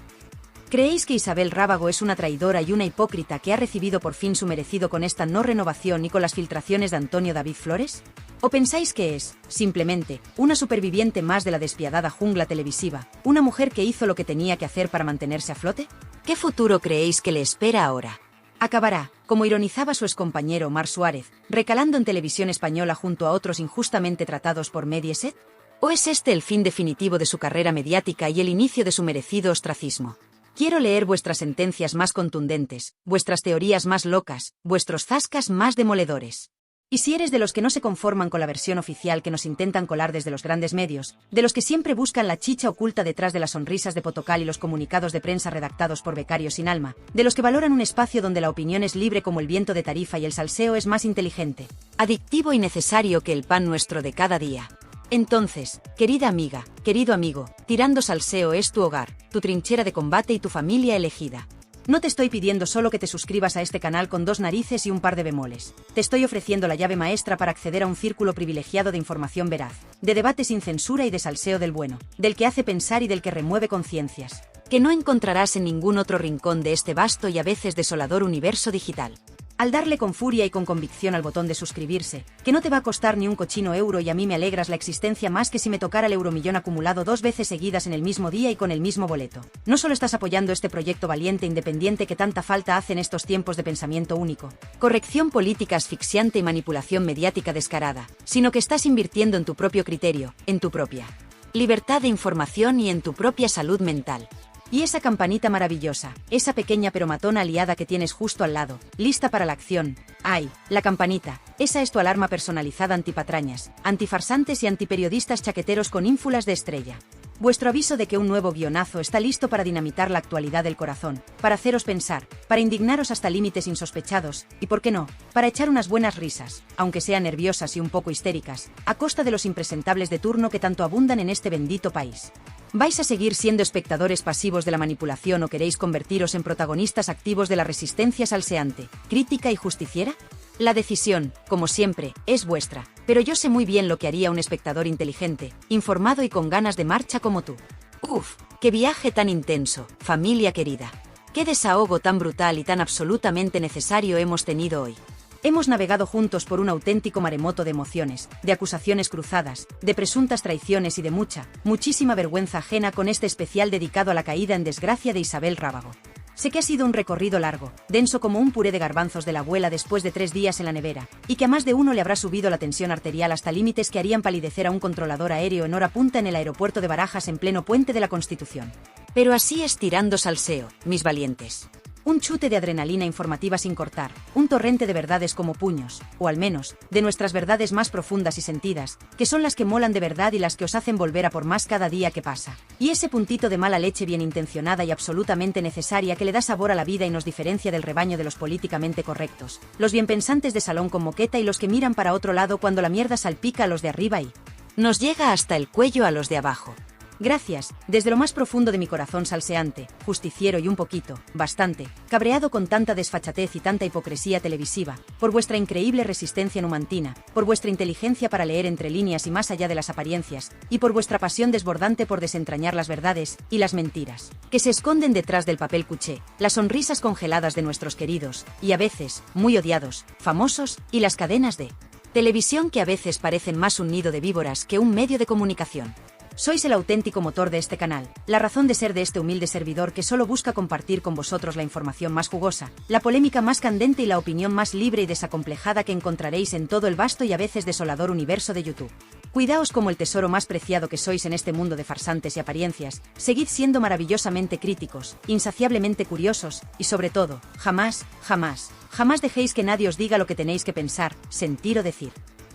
¿Creéis que Isabel Rábago es una traidora y una hipócrita que ha recibido por fin su merecido con esta no renovación y con las filtraciones de Antonio David Flores? ¿O pensáis que es, simplemente, una superviviente más de la despiadada jungla televisiva, una mujer que hizo lo que tenía que hacer para mantenerse a flote? ¿Qué futuro creéis que le espera ahora? ¿Acabará, como ironizaba su excompañero Omar Suárez, recalando en televisión española junto a otros injustamente tratados por Mediaset? ¿O es este el fin definitivo de su carrera mediática y el inicio de su merecido ostracismo? Quiero leer vuestras sentencias más contundentes, vuestras teorías más locas, vuestros zascas más demoledores. Y si eres de los que no se conforman con la versión oficial que nos intentan colar desde los grandes medios, de los que siempre buscan la chicha oculta detrás de las sonrisas de Potocal y los comunicados de prensa redactados por becarios sin alma, de los que valoran un espacio donde la opinión es libre como el viento de Tarifa y el salseo es más inteligente, adictivo y necesario que el pan nuestro de cada día. Entonces, querida amiga, querido amigo, Tirando Salseo es tu hogar, tu trinchera de combate y tu familia elegida. No te estoy pidiendo solo que te suscribas a este canal con 2 narices y un par de bemoles. Te estoy ofreciendo la llave maestra para acceder a un círculo privilegiado de información veraz, de debate sin censura y de salseo del bueno, del que hace pensar y del que remueve conciencias, que no encontrarás en ningún otro rincón de este vasto y a veces desolador universo digital. Al darle con furia y con convicción al botón de suscribirse, que no te va a costar ni un cochino euro y a mí me alegras la existencia más que si me tocara el euromillón acumulado 2 veces seguidas en el mismo día y con el mismo boleto. No solo estás apoyando este proyecto valiente e independiente que tanta falta hace en estos tiempos de pensamiento único, corrección política asfixiante y manipulación mediática descarada, sino que estás invirtiendo en tu propio criterio, en tu propia libertad de información y en tu propia salud mental. Y esa campanita maravillosa, esa pequeña pero matona aliada que tienes justo al lado, lista para la acción. ¡Ay! La campanita, esa es tu alarma personalizada antipatrañas, antifarsantes y antiperiodistas chaqueteros con ínfulas de estrella. Vuestro aviso de que un nuevo guionazo está listo para dinamitar la actualidad del corazón, para haceros pensar, para indignaros hasta límites insospechados, y por qué no, para echar unas buenas risas, aunque sean nerviosas y un poco histéricas, a costa de los impresentables de turno que tanto abundan en este bendito país. ¿Vais a seguir siendo espectadores pasivos de la manipulación o queréis convertiros en protagonistas activos de la resistencia salseante, crítica y justiciera? La decisión, como siempre, es vuestra, pero yo sé muy bien lo que haría un espectador inteligente, informado y con ganas de marcha como tú. ¡Uf! ¡Qué viaje tan intenso, familia querida! ¡Qué desahogo tan brutal y tan absolutamente necesario hemos tenido hoy! Hemos navegado juntos por un auténtico maremoto de emociones, de acusaciones cruzadas, de presuntas traiciones y de muchísima vergüenza ajena con este especial dedicado a la caída en desgracia de Isabel Rábago. Sé que ha sido un recorrido largo, denso como un puré de garbanzos de la abuela después de 3 días en la nevera, y que a más de uno le habrá subido la tensión arterial hasta límites que harían palidecer a un controlador aéreo en hora punta en el aeropuerto de Barajas en pleno puente de la Constitución. Pero así es Tirando Salseo, mis valientes. Un chute de adrenalina informativa sin cortar, un torrente de verdades como puños, o al menos, de nuestras verdades más profundas y sentidas, que son las que molan de verdad y las que os hacen volver a por más cada día que pasa. Y ese puntito de mala leche bien intencionada y absolutamente necesaria que le da sabor a la vida y nos diferencia del rebaño de los políticamente correctos, los bienpensantes de salón con moqueta y los que miran para otro lado cuando la mierda salpica a los de arriba y nos llega hasta el cuello a los de abajo. Gracias, desde lo más profundo de mi corazón salseante, justiciero y un poquito, bastante, cabreado con tanta desfachatez y tanta hipocresía televisiva, por vuestra increíble resistencia numantina, por vuestra inteligencia para leer entre líneas y más allá de las apariencias, y por vuestra pasión desbordante por desentrañar las verdades y las mentiras, que se esconden detrás del papel cuché, las sonrisas congeladas de nuestros queridos, y a veces, muy odiados, famosos, y las cadenas de televisión que a veces parecen más un nido de víboras que un medio de comunicación. Sois el auténtico motor de este canal, la razón de ser de este humilde servidor que solo busca compartir con vosotros la información más jugosa, la polémica más candente y la opinión más libre y desacomplejada que encontraréis en todo el vasto y a veces desolador universo de YouTube. Cuidaos como el tesoro más preciado que sois en este mundo de farsantes y apariencias, seguid siendo maravillosamente críticos, insaciablemente curiosos, y sobre todo, jamás dejéis que nadie os diga lo que tenéis que pensar, sentir o decir.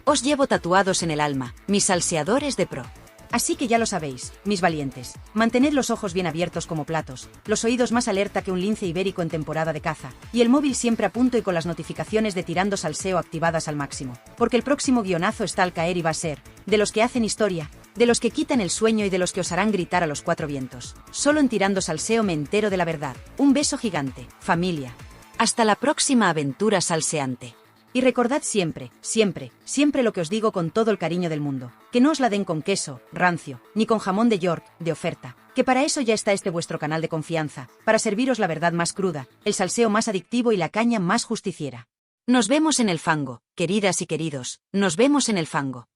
Os llevo tatuados en el alma, mis salseadores de pro. Así que ya lo sabéis, mis valientes, mantened los ojos bien abiertos como platos, los oídos más alerta que un lince ibérico en temporada de caza, y el móvil siempre a punto y con las notificaciones de Tirando Salseo activadas al máximo, porque el próximo guionazo está al caer y va a ser, de los que hacen historia, de los que quitan el sueño y de los que os harán gritar a los cuatro vientos. Solo en Tirando Salseo me entero de la verdad. Un beso gigante, familia. Hasta la próxima aventura salseante. Y recordad siempre, siempre, siempre lo que os digo con todo el cariño del mundo, que no os la den con queso, rancio, ni con jamón de York, de oferta, que para eso ya está este vuestro canal de confianza, para serviros la verdad más cruda, el salseo más adictivo y la caña más justiciera. Nos vemos en el fango, queridas y queridos, nos vemos en el fango.